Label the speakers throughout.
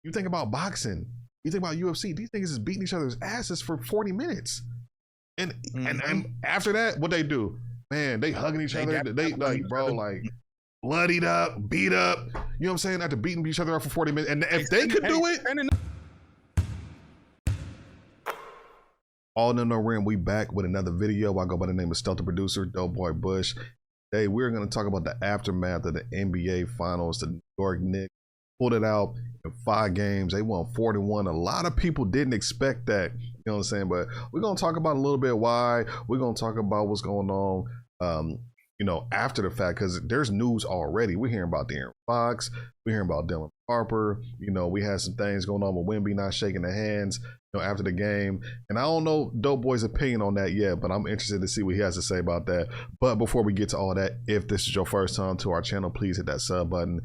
Speaker 1: You think about boxing, you think about UFC, these niggas is beating each other's asses for 40 minutes. And after that, what they do? Man, they hugging each other. They like, bro, like bloodied up, beat up. You know what I'm saying? After beating each other up for 40 minutes. And if they could do it. All in no rim, we back with another video. I go by the name of Stealth the Producer, Doughboy Bush. Today, we're going to talk about the aftermath of the NBA Finals. The New York Knicks pulled it out in 5 games. They won 41. A lot of people didn't expect that. You know what I'm saying? But we're going to talk about a little bit why. We're going to talk about what's going on, you know, after the fact, because there's news already. We're hearing about De'Aaron Fox. We're hearing about Dylan Harper. You know, we had some things going on with Wemby not shaking the hands, you know, after the game. And I don't know Doughboy's opinion on that yet, but I'm interested to see what he has to say about that. But before we get to all that, if this is your first time to our channel, please hit that sub button.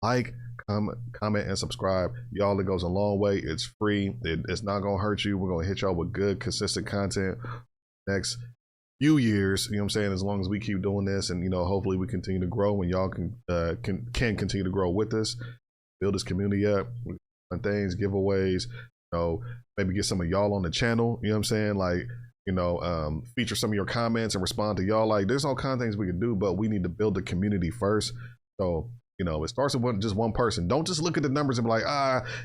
Speaker 1: Like, comment, and subscribe. Y'all, it goes a long way. It's free. It's not going to hurt you. We're going to hit y'all with good, consistent content next few years, you know what I'm saying, as long as we keep doing this, and you know, hopefully we continue to grow and y'all can continue to grow with us, build this community up, and things, giveaways, you know, maybe get some of y'all on the channel, you know what I'm saying, like, you know, feature some of your comments and respond to y'all. Like, there's all kinds of things we can do, but we need to build the community first. So, you know, it starts with just one person. Don't just look at the numbers and be like,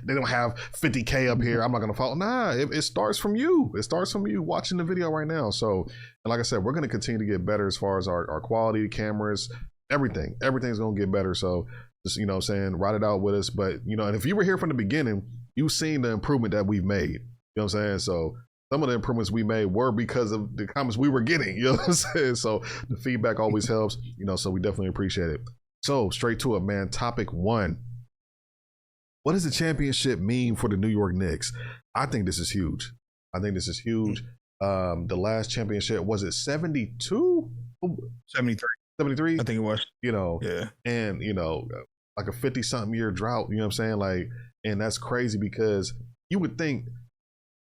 Speaker 1: they don't have 50K up here, I'm not gonna follow. Nah, it starts from you. It starts from you watching the video right now. So, and like I said, we're gonna continue to get better as far as our quality, cameras, everything. Everything's gonna get better. So just, you know what I'm saying, ride it out with us. But, you know, and if you were here from the beginning, you've seen the improvement that we've made. You know what I'm saying? So some of the improvements we made were because of the comments we were getting. You know what I'm saying? So the feedback always helps, you know, so we definitely appreciate it. So straight to it, man. Topic 1. What does the championship mean for the New York Knicks? I think this is huge. I think this is huge. The last championship, was it 72?
Speaker 2: 73.
Speaker 1: 73?
Speaker 2: I think it was.
Speaker 1: You know,
Speaker 2: yeah.
Speaker 1: And, you know, like a 50-something year drought, you know what I'm saying? Like, and that's crazy because you would think,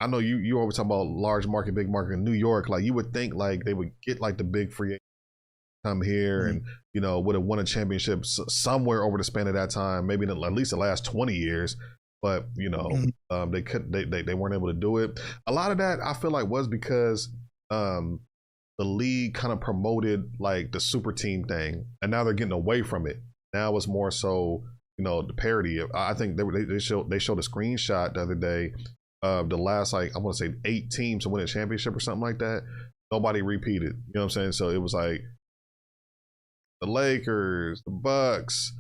Speaker 1: I know you always talk about large market, big market in New York. Like, you would think like they would get like the big free agent come here and, you know, would have won a championship somewhere over the span of that time, maybe in at least the last 20 years. But, you know, they weren't able to do it. A lot of that I feel like was because the league kind of promoted like the super team thing, and now they're getting away from it. Now it's more so, you know, the parity. I think they showed a screenshot the other day of the last, like, I want to say 8 teams to win a championship or something like that. Nobody repeated. You know what I'm saying? So it was like the Lakers, the Bucks.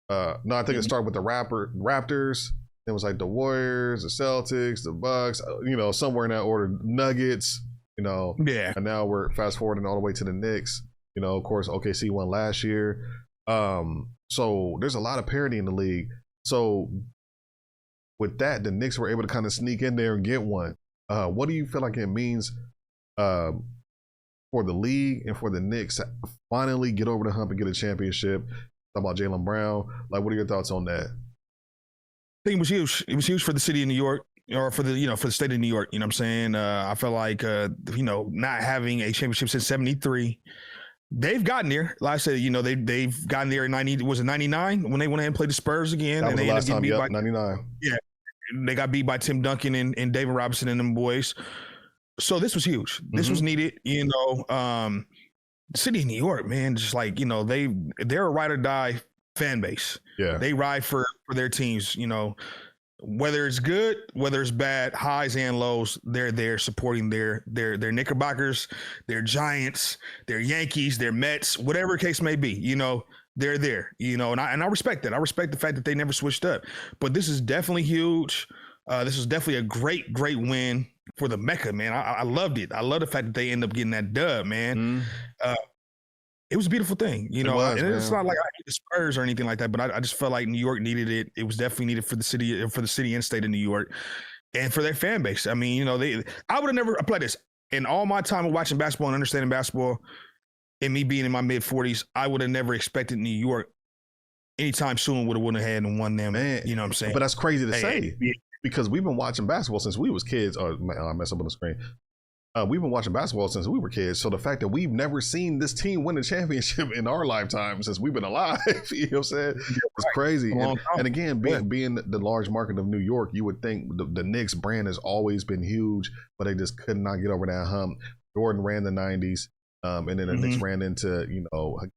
Speaker 1: No, I think it started with the Raptors. It was like the Warriors, the Celtics, the Bucks. You know, somewhere in that order. Nuggets. You know.
Speaker 2: Yeah.
Speaker 1: And now we're fast forwarding all the way to the Knicks. You know, of course, OKC won last year. So there's a lot of parity in the league. So with that, the Knicks were able to kind of sneak in there and get one. What do you feel like it means for the league and for the Knicks to finally get over the hump and get a championship? Talk about Jalen Brown. Like, what are your thoughts on that?
Speaker 2: I think it was huge. It was huge for the city of New York, or for the, you know, for the state of New York. You know what I'm saying? I feel like, you know, not having a championship since '73, they've gotten there. Like I said, you know, they've gotten there in 90. Was it 99 when they went ahead and played the Spurs again?
Speaker 1: That was
Speaker 2: and they
Speaker 1: the last time.
Speaker 2: beat
Speaker 1: Yep,
Speaker 2: by
Speaker 1: 99.
Speaker 2: Yeah, they got beat by Tim Duncan and David Robinson and them boys. So this was huge. This was needed. You know, the city of New York, man, just like, you know, they're a ride or die fan base.
Speaker 1: Yeah,
Speaker 2: they ride for their teams. You know, whether it's good, whether it's bad, highs and lows, they're there supporting their Knickerbockers, their Giants, their Yankees, their Mets, whatever the case may be. You know, they're there. You know, and I respect that. I respect the fact that they never switched up. But this is definitely huge. This was definitely a great win for the Mecca, man. I loved it. I love the fact that they end up getting that dub, man. It was a beautiful thing, you know. And it's not like I hate the Spurs or anything like that, but I just felt like New York needed it. It was definitely needed for the city and state of New York, and for their fan base. I mean, you know, I would have never applied this in all my time of watching basketball and understanding basketball, and me being in my mid-40s. I would have never expected New York anytime soon would have had and won them. Man, you know what I'm saying?
Speaker 1: But that's crazy to say. Because we've been watching basketball since we was kids. Oh, I messed up on the screen. we've been watching basketball since we were kids. So the fact that we've never seen this team win a championship in our lifetime since we've been alive, you know what I'm saying? It's crazy. And again, being the large market of New York, you would think the Knicks brand has always been huge, but they just could not get over that hump. Jordan ran the 90s. And then the Knicks ran into, Hakeem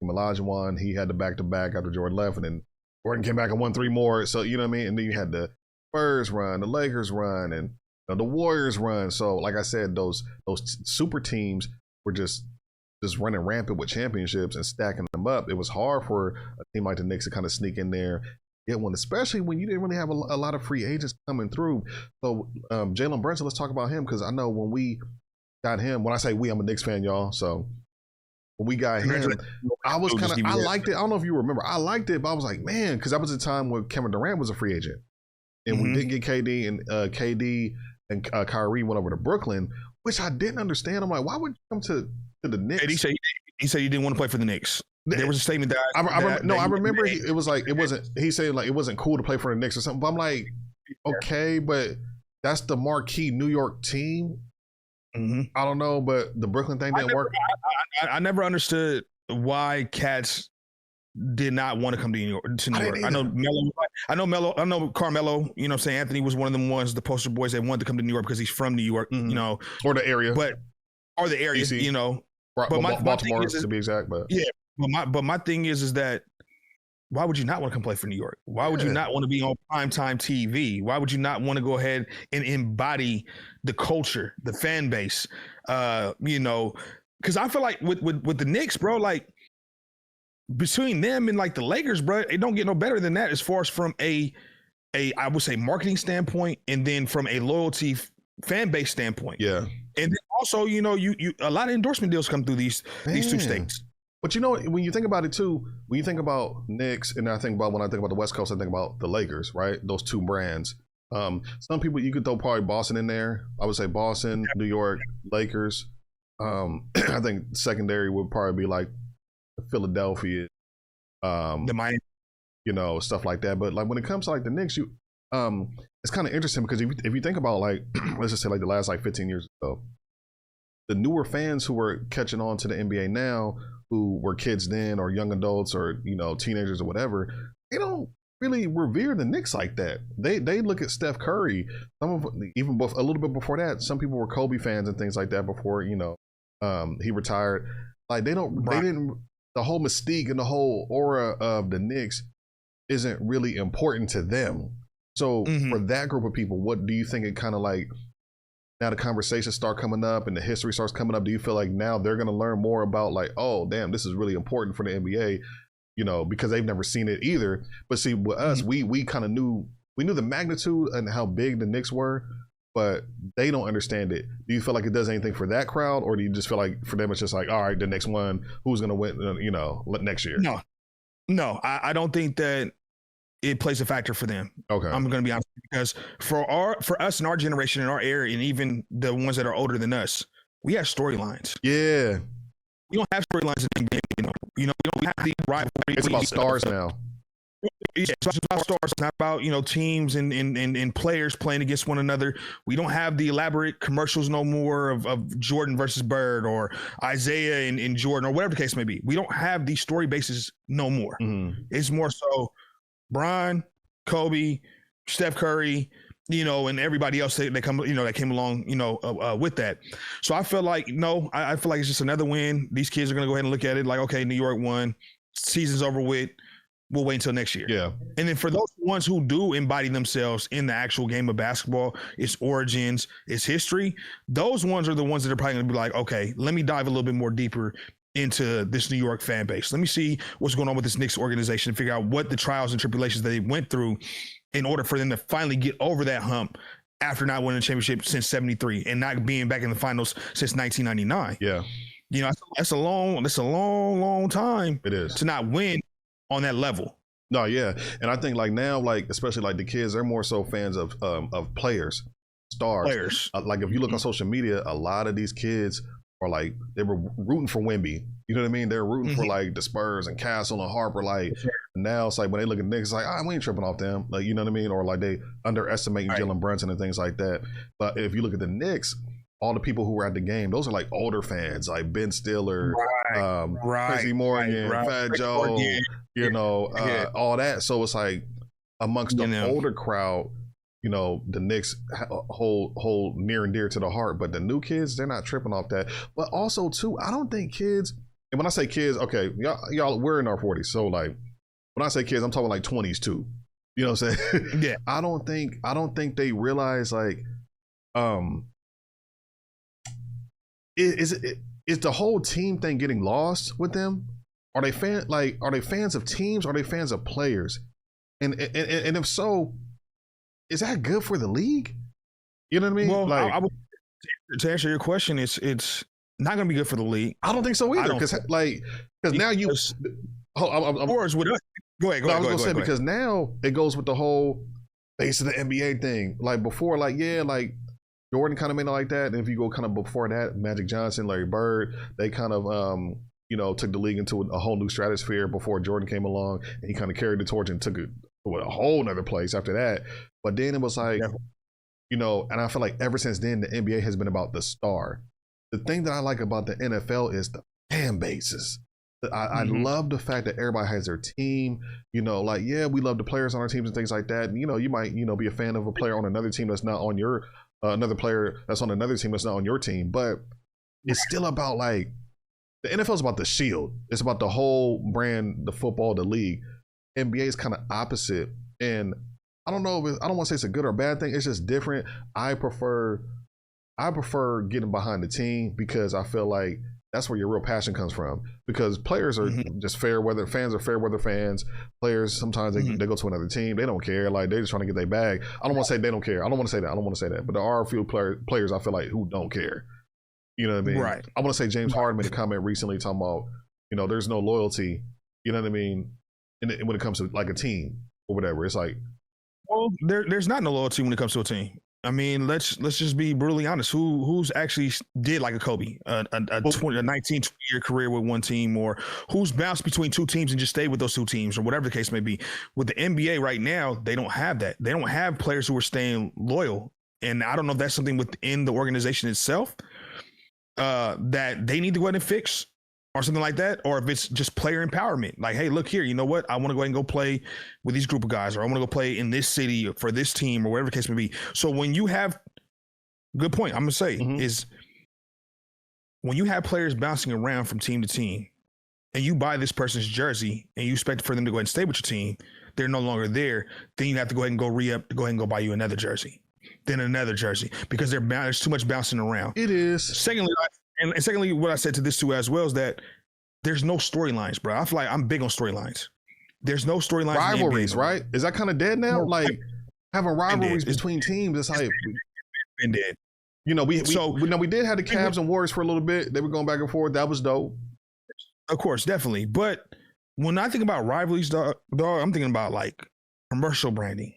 Speaker 1: Olajuwon. He had the back-to-back after Jordan left, and then Jordan came back and won 3 more. So, you know what I mean? And then you had the Spurs run, the Lakers run, and the Warriors run. So, like I said, those super teams were just running rampant with championships and stacking them up. It was hard for a team like the Knicks to kind of sneak in there, get one, especially when you didn't really have a lot of free agents coming through. So, Jalen Brunson, let's talk about him, because I know when we got him, when I say we, I'm a Knicks fan, y'all. So when we got him, I was I liked it. I don't know if you remember. I liked it, but I was like, man, because that was the time when Kevin Durant was a free agent. And we didn't get KD, and KD and Kyrie went over to Brooklyn, which I didn't understand. I'm like, why would you come to the Knicks?
Speaker 2: He said he didn't want to play for the Knicks. There was a statement that
Speaker 1: I remember it was like, it wasn't, he said like it wasn't cool to play for the Knicks or something. But I'm like, okay, but that's the marquee New York team. I don't know, but the Brooklyn thing didn't work.
Speaker 2: I never understood why cats did not want to come to New York. I know Carmelo, you know what I'm saying? Anthony was one of them ones, the poster boys that wanted to come to New York because he's from New York,
Speaker 1: or the area.
Speaker 2: Or the area,
Speaker 1: DC. But Baltimore to be exact, but
Speaker 2: yeah. But my thing is that why would you not want to come play for New York? Why would you not want to be on primetime TV? Why would you not want to go ahead and embody the culture, the fan base? Because I feel like with the Knicks, bro, like between them and like the Lakers, bro, it don't get no better than that as far as from a I would say marketing standpoint, and then from a loyalty fan base standpoint.
Speaker 1: Yeah.
Speaker 2: And then also, you a lot of endorsement deals come through these 2 states.
Speaker 1: But when you think about it too, when you think about Knicks, and when I think about the West Coast, I think about the Lakers, right? Those 2 brands. Some people, you could throw probably Boston in there. I would say Boston, New York, Lakers. I think secondary would probably be like Philadelphia,
Speaker 2: the Miami,
Speaker 1: stuff like that. But like when it comes to like the Knicks, it's kind of interesting because if you think about like let's just say like the last like 15 years or so, the newer fans who are catching on to the NBA now, who were kids then or young adults or teenagers or whatever, they don't really revere the Knicks like that. They look at Steph Curry. Some of even a little bit before that, some people were Kobe fans and things like that before he retired. Like they didn't. The whole mystique and the whole aura of the Knicks isn't really important to them. So for that group of people, what do you think it kind of like? Now the conversations start coming up and the history starts coming up. Do you feel like now they're going to learn more about like, oh, damn, this is really important for the NBA, because they've never seen it either. But see, with us, we kind of knew the magnitude and how big the Knicks were, but they don't understand it. Do you feel like it does anything for that crowd, or do you just feel like for them it's just like, all right, the next one, who's going to win, next year?
Speaker 2: No, I don't think that it plays a factor for them.
Speaker 1: Okay.
Speaker 2: I'm going to be honest, because for us in our generation, in our era, and even the ones that are older than us, we have storylines.
Speaker 1: Yeah.
Speaker 2: We don't have storylines in the NBA, we don't have the rivalry.
Speaker 1: It's about stars now.
Speaker 2: Yeah, it's about stars. It's not about teams and players playing against one another. We don't have the elaborate commercials no more of Jordan versus Bird or Isaiah and Jordan or whatever the case may be. We don't have these story bases no more. It's more so Bron, Kobe, Steph Curry, and everybody else that come, that came along, with that. So I feel like I feel like it's just another win. These kids are gonna go ahead and look at it like, okay, New York won, season's over with. We'll wait until next year.
Speaker 1: Yeah.
Speaker 2: And then for those ones who do embody themselves in the actual game of basketball, its origins, its history, those ones are the ones that are probably going to be like, okay, let me dive a little bit more deeper into this New York fan base. Let me see what's going on with this Knicks organization and figure out what the trials and tribulations that they went through in order for them to finally get over that hump after not winning a championship since 73 and not being back in the finals since 1999.
Speaker 1: Yeah.
Speaker 2: That's a long time.
Speaker 1: It is.
Speaker 2: To not win on that level.
Speaker 1: No, yeah. And I think like now, like especially like the kids, they're more so fans of players, stars. Like if you look on social media, a lot of these kids are like, they were rooting for Wemby. You know what I mean? They're rooting for like the Spurs and Castle and Harper. Like now it's like when they look at Knicks, it's like, we ain't tripping off them. Like, you know what I mean? Or like they underestimating Jalen Brunson and things like that. But if you look at the Knicks, all the people who were at the game, those are like older fans, like Ben Stiller, Tracy Morgan, Fat Joe, you know, all that. So it's like amongst the older crowd, you know, the Knicks hold near and dear to the heart, but the new kids, they're not tripping off that. But also too, I don't think kids, and when I say kids, okay, y'all we're in our 40s, so like when I say kids, I'm talking like 20s too. You know what I'm saying?
Speaker 2: Yeah.
Speaker 1: I don't think they realize like, is the whole team thing getting lost with them? Are they fans of teams? Are they fans of players? And if so, is that good for the league? You know what I mean?
Speaker 2: Well,
Speaker 1: like,
Speaker 2: to answer your question, it's not going to be good for the league.
Speaker 1: I don't think so either. Because now you.
Speaker 2: Or is with us. Go ahead.
Speaker 1: I was gonna say because now it goes with the whole face of the NBA thing. Like before, like like Jordan kind of made it like that, and if you go kind of before that, Magic Johnson, Larry Bird, they kind of took the league into a whole new stratosphere before Jordan came along, and he kind of carried the torch and took it to a whole nother place after that. But then it was like, and I feel like ever since then the NBA has been about the star. The thing that I like about the NFL is the fan bases. I love the fact that everybody has their team, we love the players on our teams and things like that. And, you might, be a fan of a player on another team that's not on your, another player that's on another team that's not on your team. But it's still about like, the NFL is about the shield. It's about the whole brand, the football, the league. NBA is kind of opposite. And I don't know I don't want to say it's a good or bad thing. It's just different. I prefer getting behind the team because I feel like that's where your real passion comes from, because players are just fair weather fans. Are fair weather fans. Players sometimes they go to another team. They don't care. Like they're just trying to get their bag. I don't want to say they don't care. I don't want to say that. But there are a few players I feel like who don't care. You know what I mean?
Speaker 2: Right.
Speaker 1: I want to say James Harden made a comment recently talking about there's no loyalty. You know what I mean? When it comes to like a team or whatever, it's like,
Speaker 2: well, there's not no loyalty when it comes to a team. I mean, let's just be brutally honest. Who's actually did like a Kobe, a 19-20-year career with one team, or who's bounced between two teams and just stayed with those two teams, or whatever the case may be. With the NBA right now, they don't have that. They don't have players who are staying loyal, and I don't know if that's something within the organization itself that they need to go ahead and fix, or something like that, or if it's just player empowerment. Like, hey, look here, you know what? I want to go ahead and go play with these group of guys, or I want to go play in this city for this team, or whatever the case may be. So when you have, good point, I'm going to say, is when you have players bouncing around from team to team, and you buy this person's jersey, and you expect for them to go ahead and stay with your team, they're no longer there, then you have to go ahead and go re-up, go ahead and go buy you another jersey, then another jersey, because there's too much bouncing around.
Speaker 1: It is.
Speaker 2: Secondly, what I said to this too as well is that there's no storylines, bro. I feel like I'm big on storylines. There's no storylines.
Speaker 1: Rivalries, right? Is that kind of dead now? No, like having rivalries between teams, it's like
Speaker 2: been dead.
Speaker 1: We did have the Cavs and Warriors for a little bit. They were going back and forth. That was dope.
Speaker 2: Of course, definitely. But when I think about rivalries, dog, I'm thinking about like commercial branding.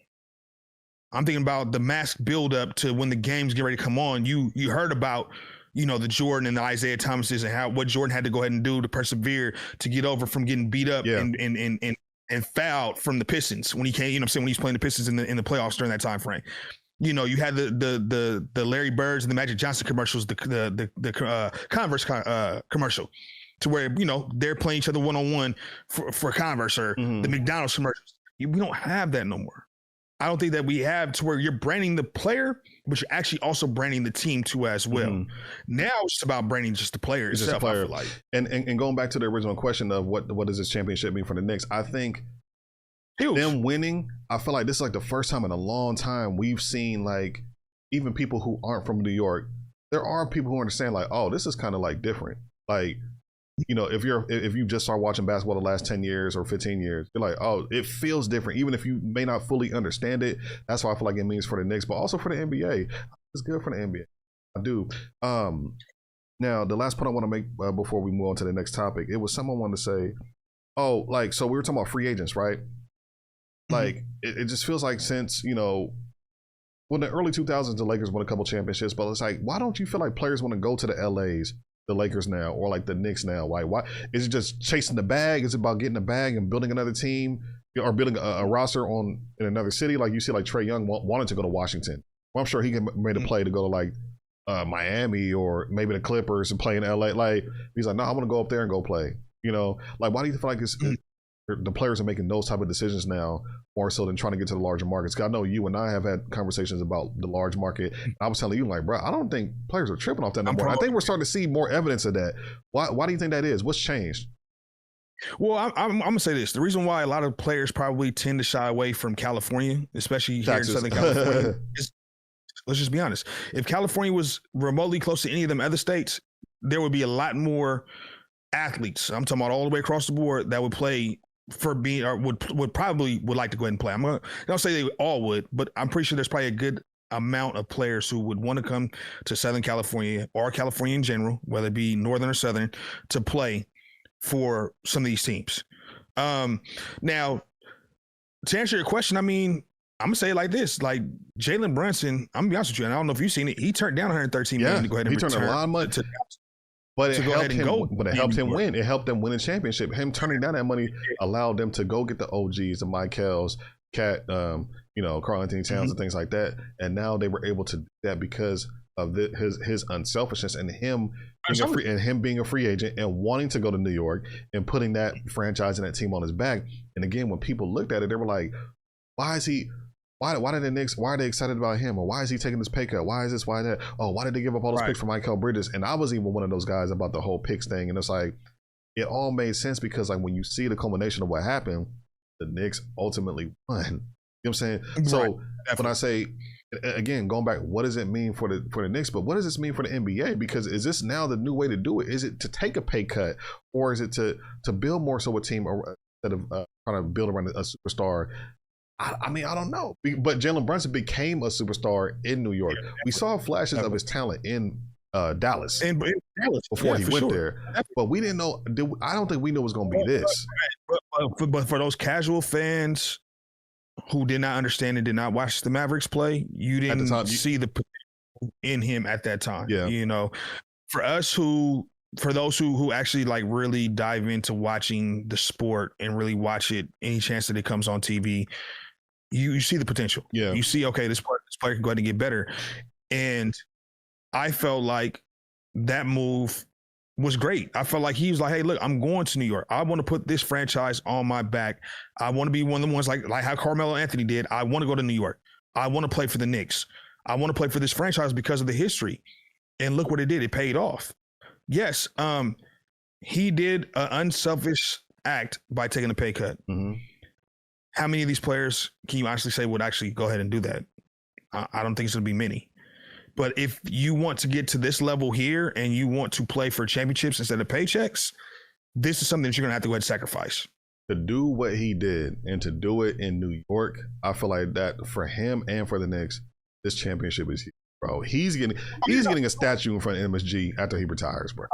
Speaker 2: I'm thinking about the mass build up to when the games get ready to come on. You heard about the Jordan and the Isaiah Thomases and what Jordan had to go ahead and do to persevere to get over from getting beat up and fouled from the Pistons when he came, when he's playing the Pistons in the playoffs during that time frame. You had the Larry Birds and the Magic Johnson commercials, the Converse commercial, to where they're playing each other one-on-one for Converse, or the McDonald's commercials. We don't have that no more. I don't think that we have to where you're branding the player, but you're actually also branding the team too as well. Now it's just about branding just the player itself. Just the player. Like.
Speaker 1: And going back to the original question of what does this championship mean for the Knicks, I think them winning, I feel like this is like the first time in a long time we've seen like even people who aren't from New York, there are people who understand like, oh, this is kind of like different. Like, if you just start watching basketball the last 10 years or 15 years, you're like, oh, it feels different. Even if you may not fully understand it, that's why I feel like it means for the Knicks, but also for the NBA. It's good for the NBA. I do. Now, the last point I want to make before we move on to the next topic, it was someone wanted to say, oh, like, so we were talking about free agents, right? Like, it just feels like since, well, in the early 2000s, the Lakers won a couple championships, but it's like, why don't you feel like players want to go to the LAs, the Lakers now, or like the Knicks now? Like, why is it just chasing the bag? Is it about getting the bag and building another team, or building a roster in another city? Like you see, like Trae Young wanted to go to Washington. Well, I'm sure he made a play to go to like Miami or maybe the Clippers and play in LA. Like he's like, no, I want to go up there and go play. You know, like why do you feel like the players are making those type of decisions now more so than trying to get to the larger markets? Because I know you and I have had conversations about the large market. I was telling you, like, bro, I don't think players are tripping off that no more. I think we're starting to see more evidence of that. Why do you think that is? What's changed?
Speaker 2: Well, I'm gonna say this: the reason why a lot of players probably tend to shy away from California, especially here in Southern California, is, let's just be honest. If California was remotely close to any of them other states, there would be a lot more athletes. I'm talking about all the way across the board that would play for being or would probably like to go ahead and play. I don't say they all would, but I'm pretty sure there's probably a good amount of players who would want to come to Southern California or California in general, whether it be Northern or Southern, to play for some of these teams. Now, to answer your question, I mean, I'm gonna say it like this: like Jalen Brunson, I'm gonna be honest with you, and I don't know if you've seen it. He turned down 113 million to go ahead and
Speaker 1: return. He turned a lot of money but it helped him. But it helped him win. It helped them win a championship. Him turning down that money allowed them to go get the OGs, the Michaels, Cat, Karl Anthony Towns, and things like that. And now they were able to do that because of his unselfishness and him being a free agent and wanting to go to New York and putting that franchise and that team on his back. And again, when people looked at it, they were like, "Why is he?" Why did the Knicks? Why are they excited about him? Or why is he taking this pay cut? Why is this? Why that? Oh, why did they give up all those picks for Michael Bridges? And I was even one of those guys about the whole picks thing. And it's like, it all made sense because like when you see the culmination of what happened, the Knicks ultimately won. You know what I'm saying? So when I say, again, going back, what does it mean for the Knicks? But what does this mean for the NBA? Because is this now the new way to do it? Is it to take a pay cut, or is it to build more so a team instead of trying to build around a superstar? I mean, I don't know. But Jalen Brunson became a superstar in New York. We saw flashes of his talent in Dallas before he went there. But we didn't know. I don't think we knew it was going to be this.
Speaker 2: But for those casual fans who did not understand and did not watch the Mavericks play, you didn't see the potential in him at that time.
Speaker 1: Yeah.
Speaker 2: You know, for those who actually like really dive into watching the sport and really watch it any chance that it comes on TV, you see the potential.
Speaker 1: Yeah.
Speaker 2: You see, okay, this player can go ahead and get better. And I felt like that move was great. I felt like he was like, hey, look, I'm going to New York. I want to put this franchise on my back. I want to be one of the ones like how Carmelo Anthony did. I want to go to New York. I want to play for the Knicks. I want to play for this franchise because of the history. And look what it did. It paid off. Yes, he did an unselfish act by taking a pay cut.
Speaker 1: Mm-hmm.
Speaker 2: How many of these players can you honestly say would actually go ahead and do that? I don't think it's going to be many. But if you want to get to this level here and you want to play for championships instead of paychecks, this is something that you're going to have to go ahead and sacrifice.
Speaker 1: To do what he did and to do it in New York, I feel like that for him and for the Knicks, this championship is huge. Bro, he's getting a statue in front of MSG after he retires, bro.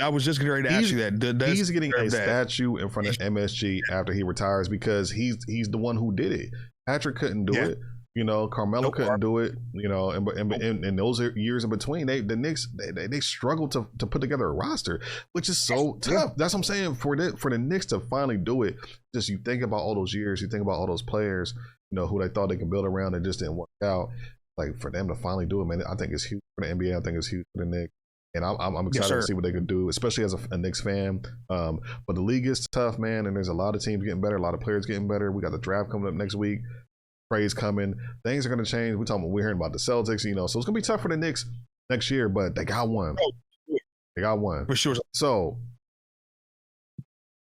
Speaker 2: I was just getting ready to ask you that.
Speaker 1: He's getting a statue in front of MSG after he retires because he's the one who did it. Patrick couldn't do it. You know, Carmelo couldn't do it. You know, and those years in between, the Knicks they struggled to put together a roster, which is so tough. That's what I'm saying for the Knicks to finally do it. Just you think about all those years, you think about all those players, you know, who they thought they could build around and just didn't work out. Like for them to finally do it, man, I think it's huge for the NBA. I think it's huge for the Knicks, and I'm excited to see what they can do, especially as a Knicks fan. But the league is tough, man, and there's a lot of teams getting better, a lot of players getting better. We got the draft coming up next week. Praise coming. Things are going to change. We're hearing about the Celtics, you know, so it's going to be tough for the Knicks next year. But they got one. They got one
Speaker 2: for sure.
Speaker 1: So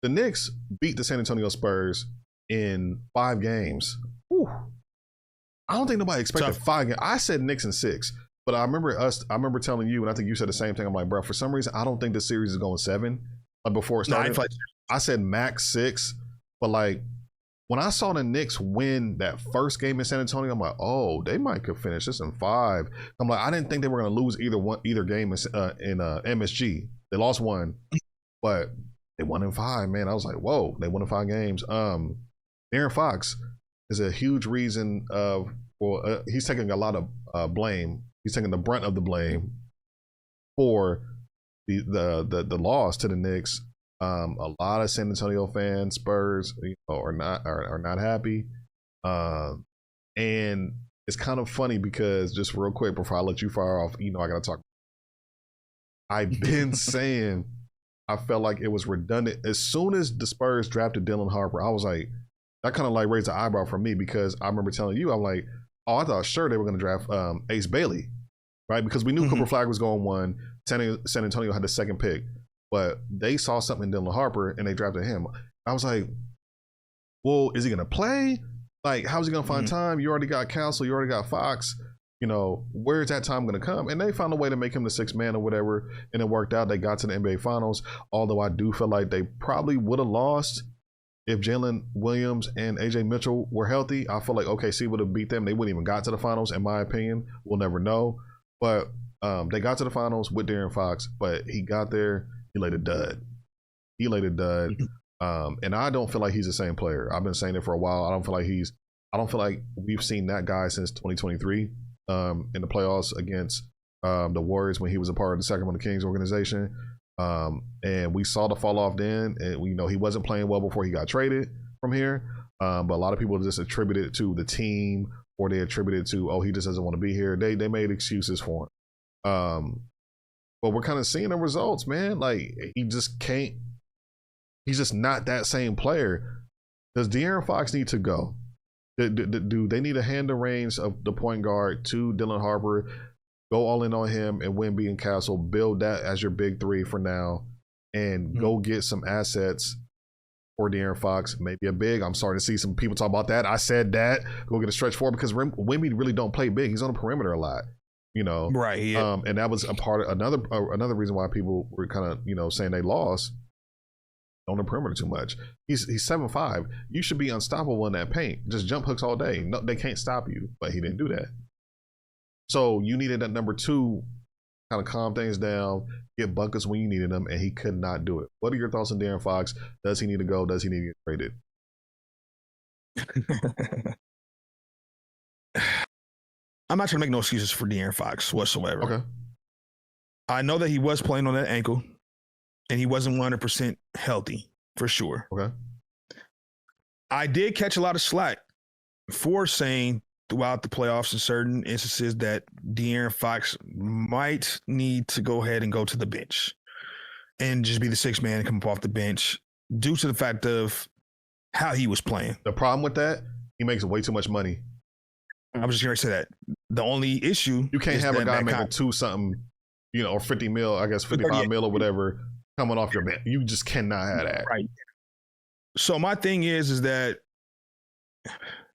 Speaker 1: the Knicks beat the San Antonio Spurs in 5 games. Whew. I don't think nobody expected 5 games. I said Knicks in 6, but I remember telling you, and I think you said the same thing. I'm like, bro, for some reason, I don't think the series is going 7. Like before it started, I said max 6, but like when I saw the Knicks win that first game in San Antonio, I'm like, oh, they might could finish this in 5. I'm like, I didn't think they were going to lose either game in MSG. They lost 1, but they won in 5. Man, I was like, whoa, they won in 5 games. Aaron Fox is a huge reason he's taking a lot of blame. He's taking the brunt of the blame for the loss to the Knicks. A lot of San Antonio fans, Spurs, are not happy, and it's kind of funny because just real quick before I let you fire off, I gotta talk. I've been saying I felt like it was redundant. As soon as the Spurs drafted Dylan Harper, I was like, that kind of like raised an eyebrow for me because I remember telling you, I'm like, oh, I thought sure they were gonna draft Ace Bailey, right? Because we knew Cooper Flag was going one. San Antonio had the second pick, but they saw something in Dylan Harper and they drafted him. I was like, well, is he gonna play? Like, how's he gonna find time? You already got Council, you already got Fox. Where's that time gonna come? And they found a way to make him the sixth man or whatever, and it worked out. They got to the NBA Finals. Although I do feel like they probably would have lost if Jalen Williams and AJ Mitchell were healthy. I feel like OKC would have beat them. They wouldn't even got to the finals, in my opinion. We'll never know. But they got to the finals with De'Aaron Fox, but he got there. He laid a dud. And I don't feel like he's the same player. I've been saying it for a while. I don't feel like we've seen that guy since 2023 in the playoffs against the Warriors when he was a part of the Sacramento Kings organization. And we saw the fall off then. And he wasn't playing well before he got traded from here. But a lot of people just attributed it to the team, or they attributed it to, he just doesn't want to be here. They made excuses for him. But we're kind of seeing the results, man. Like, he just can't. He's just not that same player. Does De'Aaron Fox need to go? Do they need to hand the reins of the point guard to Dylan Harper, go all in on him and Wemby and Castle, build that as your big three for now, and go get some assets for De'Aaron Fox, maybe a big. I'm starting to see some people talk about that. I said that. Go get a stretch four because Wemby really don't play big. He's on the perimeter a lot.
Speaker 2: Right. Yeah.
Speaker 1: And that was a part of another reason why people were kind of saying they lost on the perimeter too much. He's 7'5". You should be unstoppable in that paint. Just jump hooks all day. No, they can't stop you. But he didn't do that. So you needed that number two, kind of calm things down, get buckets when you needed them, and he could not do it. What are your thoughts on De'Aaron Fox? Does he need to go? Does he need to get traded?
Speaker 2: I'm not trying to make no excuses for De'Aaron Fox whatsoever.
Speaker 1: Okay.
Speaker 2: I know that he was playing on that ankle, and he wasn't 100% healthy, for sure.
Speaker 1: Okay.
Speaker 2: I did catch a lot of slack for saying throughout the playoffs in certain instances that De'Aaron Fox might need to go ahead and go to the bench and just be the sixth man and come up off the bench due to the fact of how he was playing.
Speaker 1: The problem with that, he makes way too much money.
Speaker 2: I was just going to say that. The only issue,
Speaker 1: you can't have a guy making two something, or 50 mil, I guess 55 mil or whatever, coming off your bench. You just cannot have that.
Speaker 2: Right. So my thing is that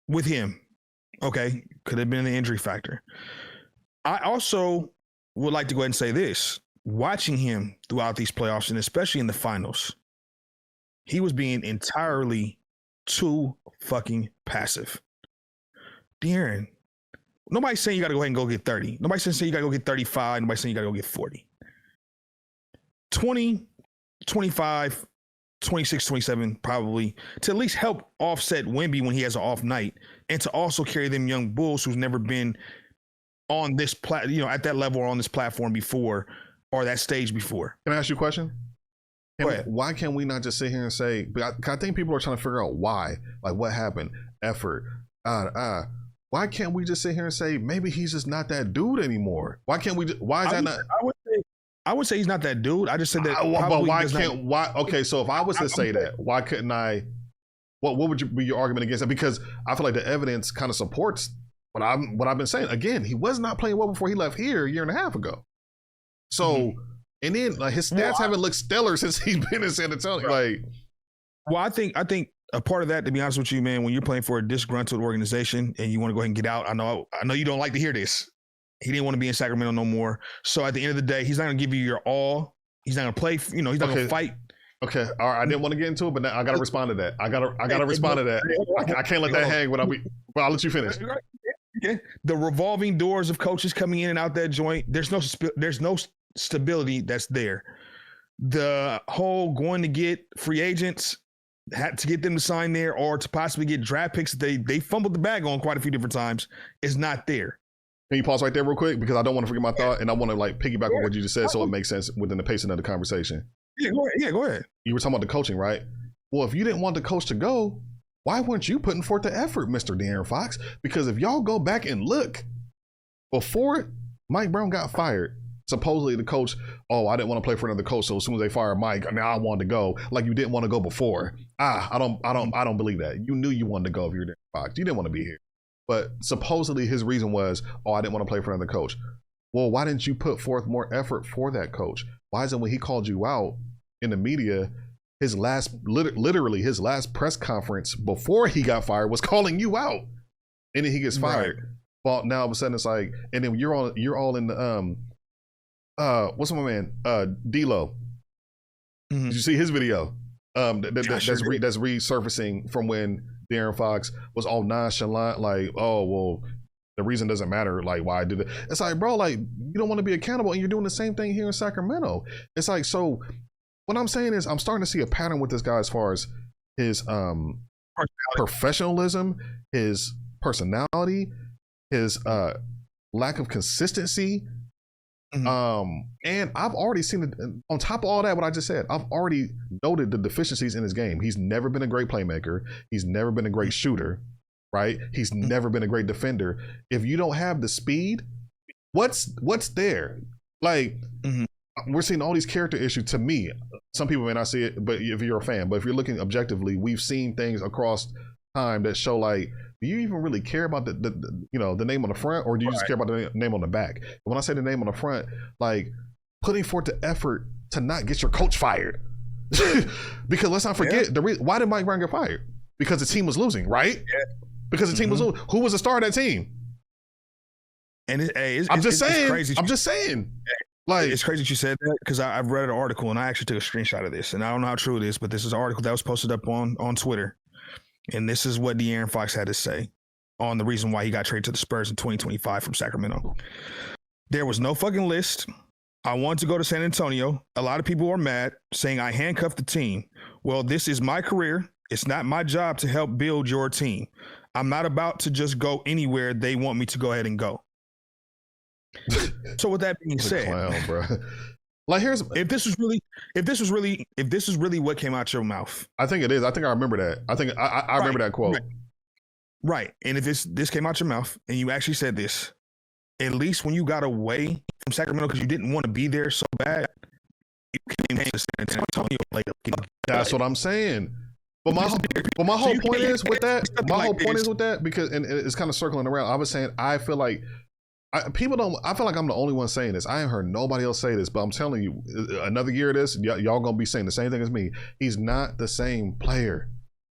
Speaker 2: with him, okay, could have been the injury factor. I also would like to go ahead and say this. Watching him throughout these playoffs, and especially in the finals, he was being entirely too fucking passive. De'Aaron, nobody's saying you got to go ahead and go get 30. Nobody's saying you got to go get 35. Nobody's saying you got to go get 40. 20, 25, 26, 27, probably, to at least help offset Wemby when he has an off night, and to also carry them young bulls who's never been on this at that level or on this platform before, or that stage before.
Speaker 1: Can I ask you a question? Why can't we not just sit here and say, I think people are trying to figure out why, like what happened, effort, why can't we just sit here and say maybe he's just not that dude anymore? Why can't we? Why is that not?
Speaker 2: I would say he's not that dude. I just said that.
Speaker 1: But why can't? Why? Okay, so if I was to say that, why couldn't I? What would be your argument against that? Because I feel like the evidence kind of supports what I've been saying. Again, he was not playing well before he left here a year and a half ago. So, and then like his stats haven't looked stellar since he's been in San Antonio.
Speaker 2: Right. I think a part of that, to be honest with you, man, when you're playing for a disgruntled organization and you want to go ahead and get out, I know you don't like to hear this. He didn't want to be in Sacramento no more. So at the end of the day, he's not going to give you your all. He's not going to play. He's not going to fight.
Speaker 1: Okay. All right. I didn't want to get into it, but now I got to respond to that. I got to respond to that. I can't let that hang. But I'll let you finish.
Speaker 2: Okay. The revolving doors of coaches coming in and out that joint. There's no stability that's there. The whole going to get free agents, had to get them to sign there, or to possibly get draft picks they fumbled the bag on quite a few different times, is not there.
Speaker 1: Can you pause right there real quick? Because I don't want to forget my thought, and I want to piggyback on what you just said so it makes sense within the pacing of the conversation.
Speaker 2: Yeah, go ahead.
Speaker 1: You were talking about the coaching, right? Well, if you didn't want the coach to go, why weren't you putting forth the effort, Mr. De'Aaron Fox? Because if y'all go back and look, before Mike Brown got fired, supposedly the coach, oh, I didn't want to play for another coach, so as soon as they fired Mike, now I wanted to go. Like you didn't want to go before. I don't believe that. You knew you wanted to go if you were De'Aaron Fox. You didn't want to be here. But supposedly his reason was, oh, I didn't want to play for another coach. Well, why didn't you put forth more effort for that coach? Why is it when he called you out in the media, his last, literally his last press conference before he got fired was calling you out, and then he gets fired. Right. Well, now all of a sudden it's like, and then you're all in the what's my man D-Lo? Mm-hmm. Did you see his video? That's resurfacing from when De'Aaron Fox was all nonchalant, like, oh well, the reason doesn't matter, like why I did it. It's like, bro, like you don't want to be accountable, and you're doing the same thing here in Sacramento. It's like, so what I'm saying is I'm starting to see a pattern with this guy as far as his professionalism, his personality, his lack of consistency. Mm-hmm. And I've already seen it. On top of all that, what I just said, I've already noted the deficiencies in his game. He's never been a great playmaker. He's never been a great shooter, right? He's never been a great defender. If you don't have the speed, what's there? Like, we're seeing all these character issues. To me, some people may not see it, but if you're a fan, but if you're looking objectively, we've seen things across time that show, like, do you even really care about the name on the front, or do you just care about the name on the back? And when I say the name on the front, like putting forth the effort to not get your coach fired. Because let's not forget why did Mike Brown get fired? Because the team was losing, right? Yeah. Because the team was losing. Who was the star of that team?
Speaker 2: And
Speaker 1: I'm just saying.
Speaker 2: Crazy.
Speaker 1: I'm just saying. Like,
Speaker 2: it's crazy that you said that, because I've read an article and I actually took a screenshot of this, and I don't know how true it is, but this is an article that was posted up on Twitter. And this is what De'Aaron Fox had to say on the reason why he got traded to the Spurs in 2025 from Sacramento. There was no fucking list. I wanted to go to San Antonio. A lot of people are mad, saying I handcuffed the team. Well, this is my career. It's not my job to help build your team. I'm not about to just go anywhere they want me to go ahead and go. So with that being said,
Speaker 1: clown, bro. Like,
Speaker 2: if this was really what came out your mouth.
Speaker 1: I think it is. I think I remember that. I think I remember that quote.
Speaker 2: Right. And if this came out your mouth and you actually said this, at least when you got away from Sacramento because you didn't want to be there so bad, you came to San Antonio later.
Speaker 1: That's what I'm saying. But my whole point is with that. My whole point is with that, because, and it's kind of circling around. I was saying, I feel like I feel like I'm the only one saying this. I ain't heard nobody else say this, but I'm telling you, another year of this, y'all gonna be saying the same thing as me. He's not the same player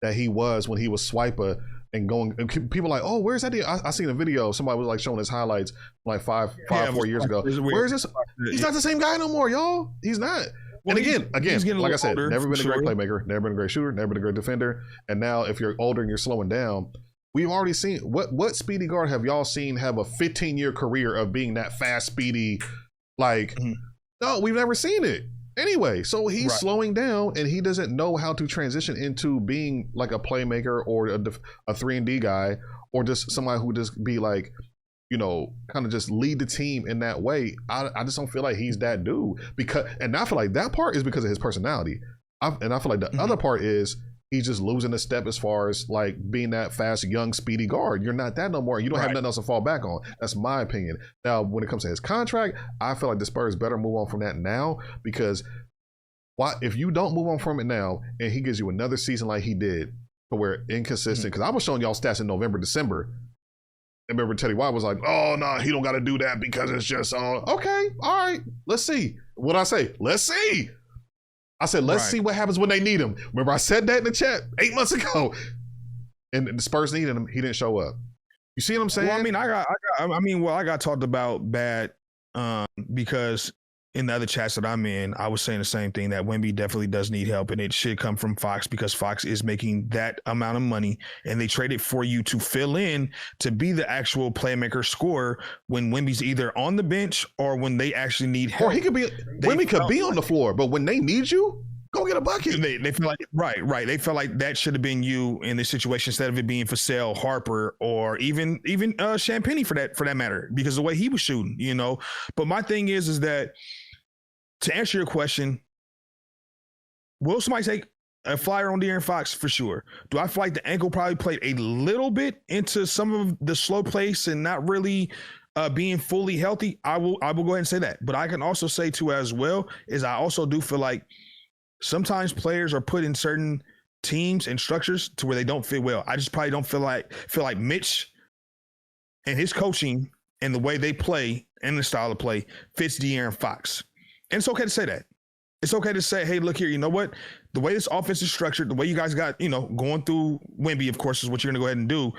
Speaker 1: that he was when he was Swiper and going. And people are like, oh, where's that? I seen a video. Somebody was like showing his highlights like 4 years ago. Where is this? He's not the same guy no more, y'all. He's not. Well, and again, like I said, never been a great playmaker, never been a great shooter, never been a great defender. And now, if you're older and you're slowing down, we've already seen what speedy guard have y'all seen have a 15-year career of being that fast, speedy, like, no, we've never seen it. Anyway, so he's slowing down and he doesn't know how to transition into being like a playmaker or a 3-and-D guy, or just somebody who just be like, you know, kind of just lead the team in that way. I just don't feel like he's that dude, and I feel like that part is because of his personality. And I feel like the other part is he's just losing a step as far as like being that fast, young, speedy guard. You're not that no more. You don't have nothing else to fall back on. That's my opinion. Now, when it comes to his contract, I feel like the Spurs better move on from that now, because if you don't move on from it now and he gives you another season like he did, to where inconsistent, because I was showing y'all stats in November, December. I remember Teddy White was like, oh, no, he don't got to do that because it's just, okay, all right, let's see. What'd I say? Let's see. I said, let's see what happens when they need him. Remember, I said that in the chat 8 months ago. And the Spurs needed him. He didn't show up. You see what I'm saying?
Speaker 2: Well, I got talked about bad because in the other chats that I'm in, I was saying the same thing, that Wemby definitely does need help, and it should come from Fox, because Fox is making that amount of money, and they traded for you to fill in to be the actual playmaker scorer when Wemby's either on the bench or when they actually need help.
Speaker 1: Or Wemby could be on the floor, but when they need you, go get a bucket.
Speaker 2: They feel like right. They felt like that should have been you in this situation instead of it being Vassell, Harper, or even Champagnie for that matter, because of the way he was shooting, you know. But my thing is that, to answer your question, will somebody take a flyer on De'Aaron Fox for sure. Do I feel like the ankle probably played a little bit into some of the slow pace and not really being fully healthy? I will go ahead and say that. But I can also say too as well is I also do feel like sometimes players are put in certain teams and structures to where they don't fit well. I just probably don't feel like Mitch and his coaching and the way they play and the style of play fits De'Aaron Fox. And it's okay to say that. It's okay to say, hey, look here, you know what? The way this offense is structured, the way you guys got, going through Wemby, of course, is what you're going to go ahead and do,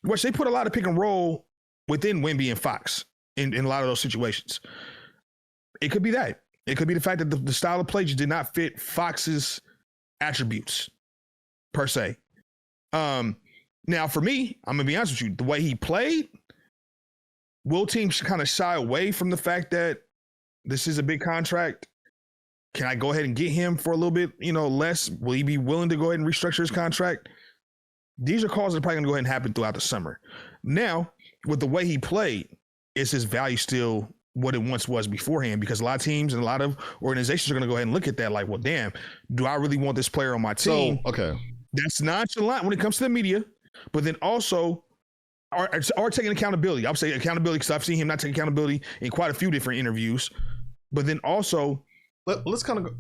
Speaker 2: which they put a lot of pick and roll within Wemby and Fox in a lot of those situations. It could be that. It could be the fact that the style of play just did not fit Fox's attributes, per se. Now, for me, I'm going to be honest with you, the way he played, will teams kind of shy away from the fact that this is a big contract? Can I go ahead and get him for a little bit, less? Will he be willing to go ahead and restructure his contract? These are calls that are probably going to go ahead and happen throughout the summer. Now, with the way he played, is his value still what it once was beforehand? Because a lot of teams and a lot of organizations are going to go ahead and look at that like, well, damn, do I really want this player on my team?
Speaker 1: So, okay.
Speaker 2: That's nonchalant when it comes to the media, but then also are taking accountability. I'll say accountability because I've seen him not take accountability in quite a few different interviews. But then also,
Speaker 1: let's kind of go.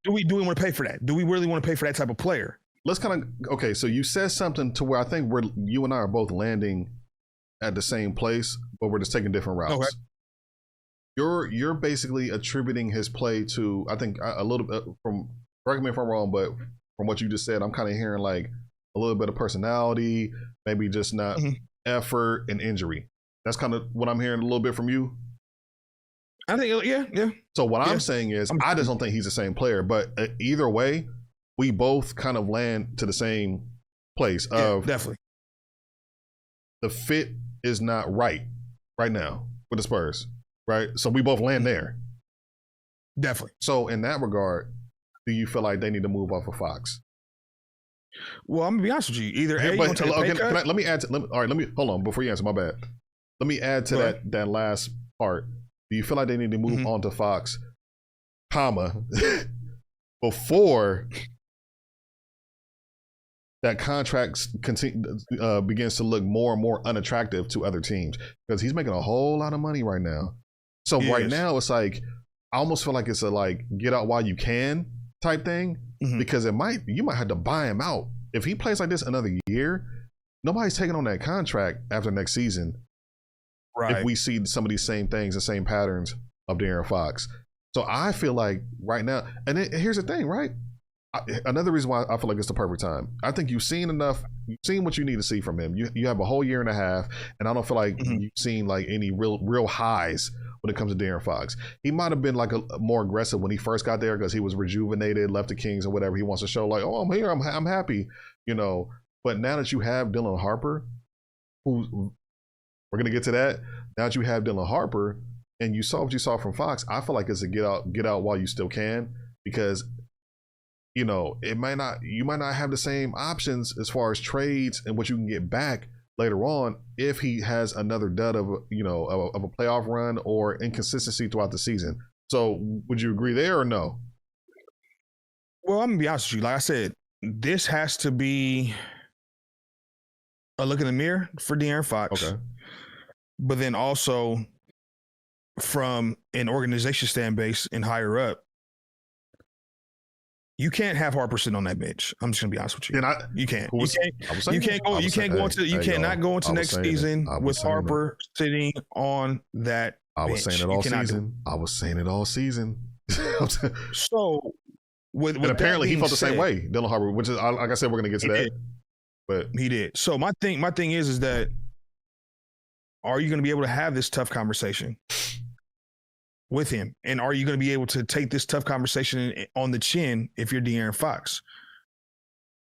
Speaker 2: Do we want to pay for that? Do we really want to pay for that type of player?
Speaker 1: Let's kind of, okay, so you said something to where I think you and I are both landing at the same place, but we're just taking different routes. Okay. You're basically attributing his play to, I think, a little bit from, correct me if I'm wrong, but from what you just said, I'm kind of hearing like a little bit of personality, maybe just not effort and injury. That's kind of what I'm hearing a little bit from you.
Speaker 2: I think, yeah.
Speaker 1: So what I'm saying is, I just don't think he's the same player. But either way, we both kind of land to the same place of
Speaker 2: definitely.
Speaker 1: The fit is not right now with the Spurs, right? So we both land there.
Speaker 2: Definitely.
Speaker 1: So in that regard, do you feel like they need to move off of Fox?
Speaker 2: Well, I'm gonna be honest with you. Either
Speaker 1: let me add to. Let me hold on before you answer. My bad. Let me add to that last part. Do you feel like they need to move on to Fox, before that contract begins to look more and more unattractive to other teams? Because he's making a whole lot of money right now. So now it's like, I almost feel like it's a like get out while you can type thing. Because you might have to buy him out. If he plays like this another year, nobody's taking on that contract after next season. Right. If we see some of these same things, the same patterns of De'Aaron Fox. So I feel like right now, and here's the thing, right? Another reason why I feel like it's the perfect time. I think you've seen enough. You've seen what you need to see from him. You have a whole year and a half, and I don't feel like you've seen like any real highs when it comes to De'Aaron Fox. He might have been like a more aggressive when he first got there because he was rejuvenated, left the Kings or whatever. He wants to show like, oh, I'm here, I'm happy, But now that you have Dylan Harper, who we're gonna get to that. Now that you have Dylan Harper and you saw what you saw from Fox, I feel like it's a get out while you still can, because you might not have the same options as far as trades and what you can get back later on if he has another dud of a playoff run or inconsistency throughout the season. So would you agree there or no?
Speaker 2: Well, I'm gonna be honest with you. Like I said, this has to be a look in the mirror for De'Aaron Fox. Okay. But then also from an organization stand base and higher up, you can't have Harper sitting on that bench. I'm just gonna be honest with you. You can't. You cannot go into next season with Harper sitting on that bench.
Speaker 1: I was saying it all season.
Speaker 2: So with
Speaker 1: apparently he felt the same way, Dylan Harper, which is, like I said, we're gonna get to that. But
Speaker 2: he did. So my thing is that, are you going to be able to have this tough conversation with him? And are you going to be able to take this tough conversation on the chin if you're De'Aaron Fox?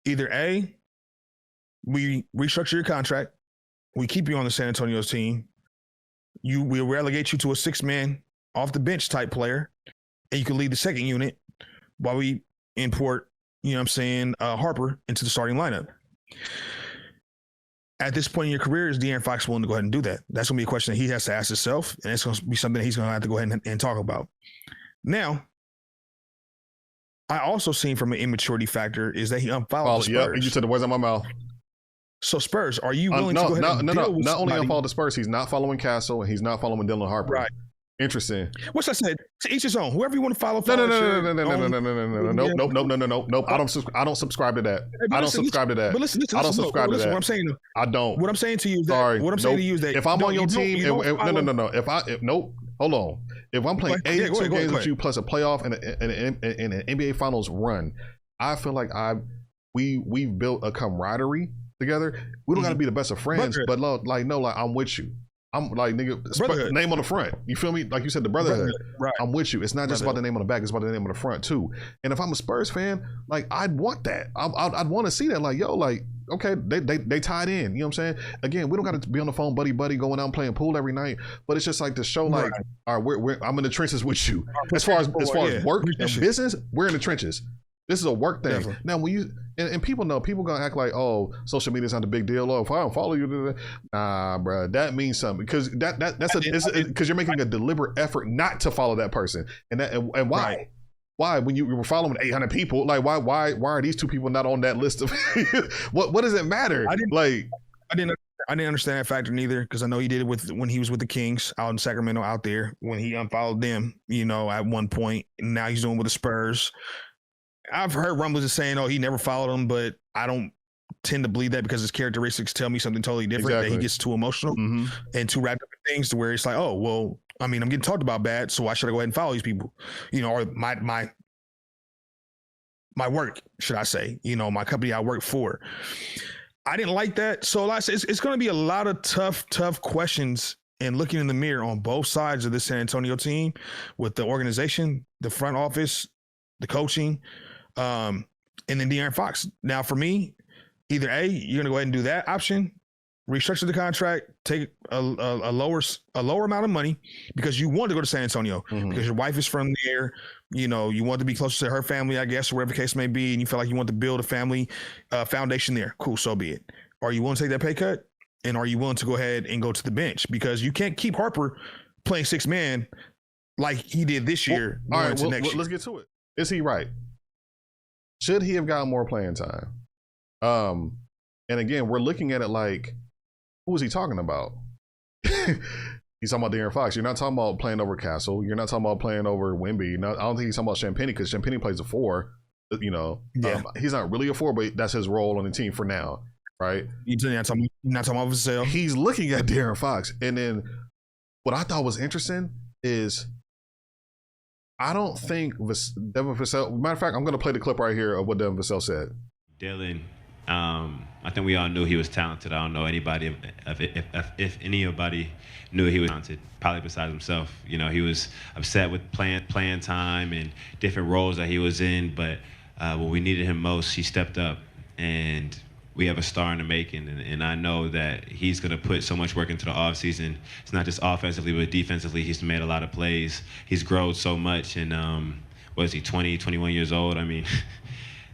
Speaker 2: Either A, we restructure your contract, we keep you on the San Antonio team, we'll relegate you to a 6-man off the bench type player, and you can lead the second unit while we import, Harper into the starting lineup. At this point in your career, is De'Aaron Fox willing to go ahead and do that? That's going to be a question that he has to ask himself, and it's going to be something that he's going to have to go ahead and talk about. Now, I also seen from an immaturity factor is that he unfollowed the Spurs.
Speaker 1: Yeah, you took the words out of my mouth.
Speaker 2: So Spurs, are you willing to go ahead and deal with
Speaker 1: not only
Speaker 2: somebody?
Speaker 1: unfollow the Spurs, he's not following Castle and he's not following Dylan Harper.
Speaker 2: Right.
Speaker 1: Interesting.
Speaker 2: What's I said? To each his own. Whoever you want to follow.
Speaker 1: No. I don't subscribe to that. I don't subscribe to that.
Speaker 2: But listen,
Speaker 1: I don't subscribe to that.
Speaker 2: What I'm saying.
Speaker 1: I don't.
Speaker 2: What I'm saying to you is that.
Speaker 1: Sorry.
Speaker 2: What I'm saying to you is that
Speaker 1: if I'm on your team, no. Nope. Hold on. If I'm playing 82 games with you plus a playoff and an NBA Finals run, I feel like we've built a camaraderie together. We don't got to be the best of friends, but I'm with you. I'm like, nigga, name on the front. You feel me? Like you said, the brotherhood. Right. I'm with you. It's not just about the name on the back. It's about the name on the front too. And if I'm a Spurs fan, like I'd want that. I'd want to see that. Like, yo, like, okay, they tied in. You know what I'm saying? Again, we don't got to be on the phone, buddy, going out and playing pool every night. But it's just like to show, like, all right, I'm in the trenches with you. As far as work and business, we're in the trenches. This is a work thing. Definitely. Now, when you and people know, people gonna act like, oh, social media is not a big deal. Oh, if I don't follow you, nah, bro, that means something because that's because you're making a deliberate effort not to follow that person, and why? Right. Why, when you were following 800 people, like why are these two people not on that list of what does it matter? I
Speaker 2: didn't understand that factor neither because I know he did it when he was with the Kings out in Sacramento out there when he unfollowed them, at one point. And now he's doing with the Spurs. I've heard rumblings of saying, oh, he never followed him, but I don't tend to believe that because his characteristics tell me something totally different, that he gets too emotional and too wrapped up in things to where it's like, oh, well, I mean, I'm getting talked about bad, so why should I go ahead and follow these people? Or my work, should I say, my company I work for. I didn't like that. So like I said, it's going to be a lot of tough questions and looking in the mirror on both sides of this San Antonio team with the organization, the front office, the coaching, and then De'Aaron Fox. Now, for me, either A, you're going to go ahead and do that option, restructure the contract, take a lower amount of money because you want to go to San Antonio because your wife is from there. You want to be closer to her family, I guess, or whatever the case may be, and you feel like you want to build a family foundation there. Cool, so be it. Are you willing to take that pay cut? And are you willing to go ahead and go to the bench? Because you can't keep Harper playing 6-man like he did this year.
Speaker 1: All right, let's get to it. Is he right? Should he have gotten more playing time? And again, we're looking at it like, who is he talking about? He's talking about De'Aaron Fox. You're not talking about playing over Castle. You're not talking about playing over Wemby. I don't think he's talking about Champagnie because Champagnie plays a 4. He's not really a 4, but that's his role on the team for now, right?
Speaker 2: You're not talking about Vassell.
Speaker 1: He's looking at De'Aaron Fox. And then what I thought was interesting is I don't think Devin Vassell. Matter of fact, I'm going to play the clip right here of what Devin Vassell said.
Speaker 3: Dylan, I think we all knew he was talented. I don't know anybody if anybody knew he was talented, probably besides himself. He was upset with playing time and different roles that he was in. But when we needed him most, he stepped up, and we have a star in the making, and I know that he's going to put so much work into the offseason. It's not just offensively, but defensively. He's made a lot of plays. He's grown so much, and what is he, 20, 21 years old? I mean,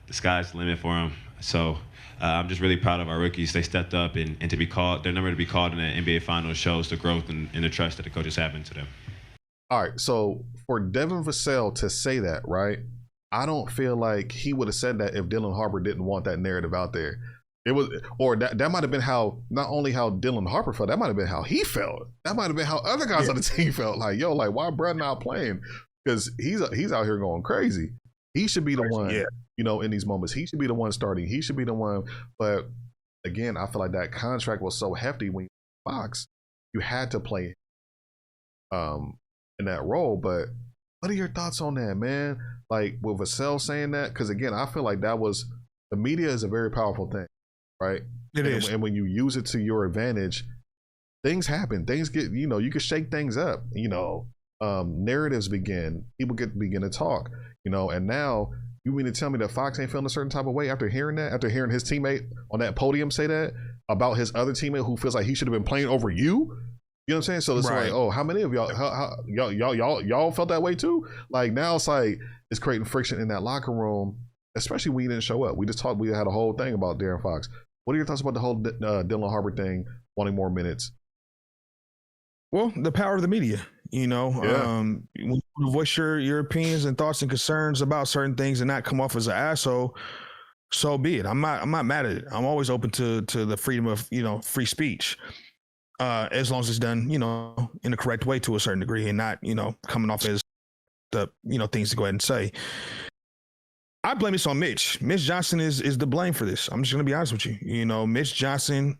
Speaker 3: the sky's the limit for him. So I'm just really proud of our rookies. They stepped up, and to be called, their number to be called in the NBA Finals shows the growth and the trust that the coaches have into them.
Speaker 1: All right, so for Devin Vassell to say that, right, I don't feel like he would have said that if Dylan Harper didn't want that narrative out there. It was, or that might have been how, not only how Dylan Harper felt, that might have been how he felt. That might have been how other guys on the team felt. Like, yo, like, why Brad not playing? Because he's out here going crazy. He should be the one, in these moments. He should be the one starting. He should be the one. But again, I feel like that contract was so hefty when you were Fox, you had to play in that role. But what are your thoughts on that, man? Like, with Vassell saying that? Because again, I feel like the media is a very powerful thing. Right.
Speaker 2: It is.
Speaker 1: And when you use it to your advantage, things happen. Things get, you can shake things up. Narratives begin. People begin to talk. And now you mean to tell me that Fox ain't feeling a certain type of way after hearing that? After hearing his teammate on that podium say that about his other teammate who feels like he should have been playing over you? You know what I'm saying? So it's like, oh, how many of y'all felt that way too? Like now it's like it's creating friction in that locker room, especially when you didn't show up. We had a whole thing about De'Aaron Fox. What are your thoughts about the whole Dylan Harper thing, wanting more minutes?
Speaker 2: Well, the power of the media. You know, when you voice your opinions and thoughts and concerns about certain things and not come off as an asshole, so be it. I'm not mad at it. I'm always open to the freedom of, you know, free speech, as long as it's done, you know, in the correct way to a certain degree and not, you know, coming off as the, you know, things to go ahead and say. I blame this on Mitch. Mitch Johnson is the blame for this. I'm just going to be honest with you. You know, Mitch Johnson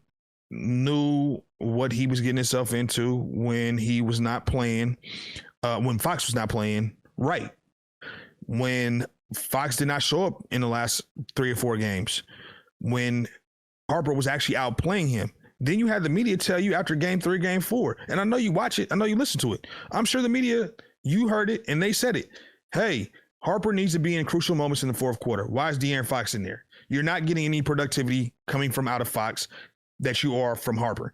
Speaker 2: knew what he was getting himself into when he was not playing, when Fox was not playing right. When Fox did not show up in the last 3 or 4 games, when Harper was actually outplaying him. Then you had the media tell you after game 3, game 4, and I know you watch it, I know you listen to it. I'm sure the media, you heard it, and they said it. Hey, Harper needs to be in crucial moments in the 4th quarter. Why is De'Aaron Fox in there? You're not getting any productivity coming from out of Fox that you are from Harper.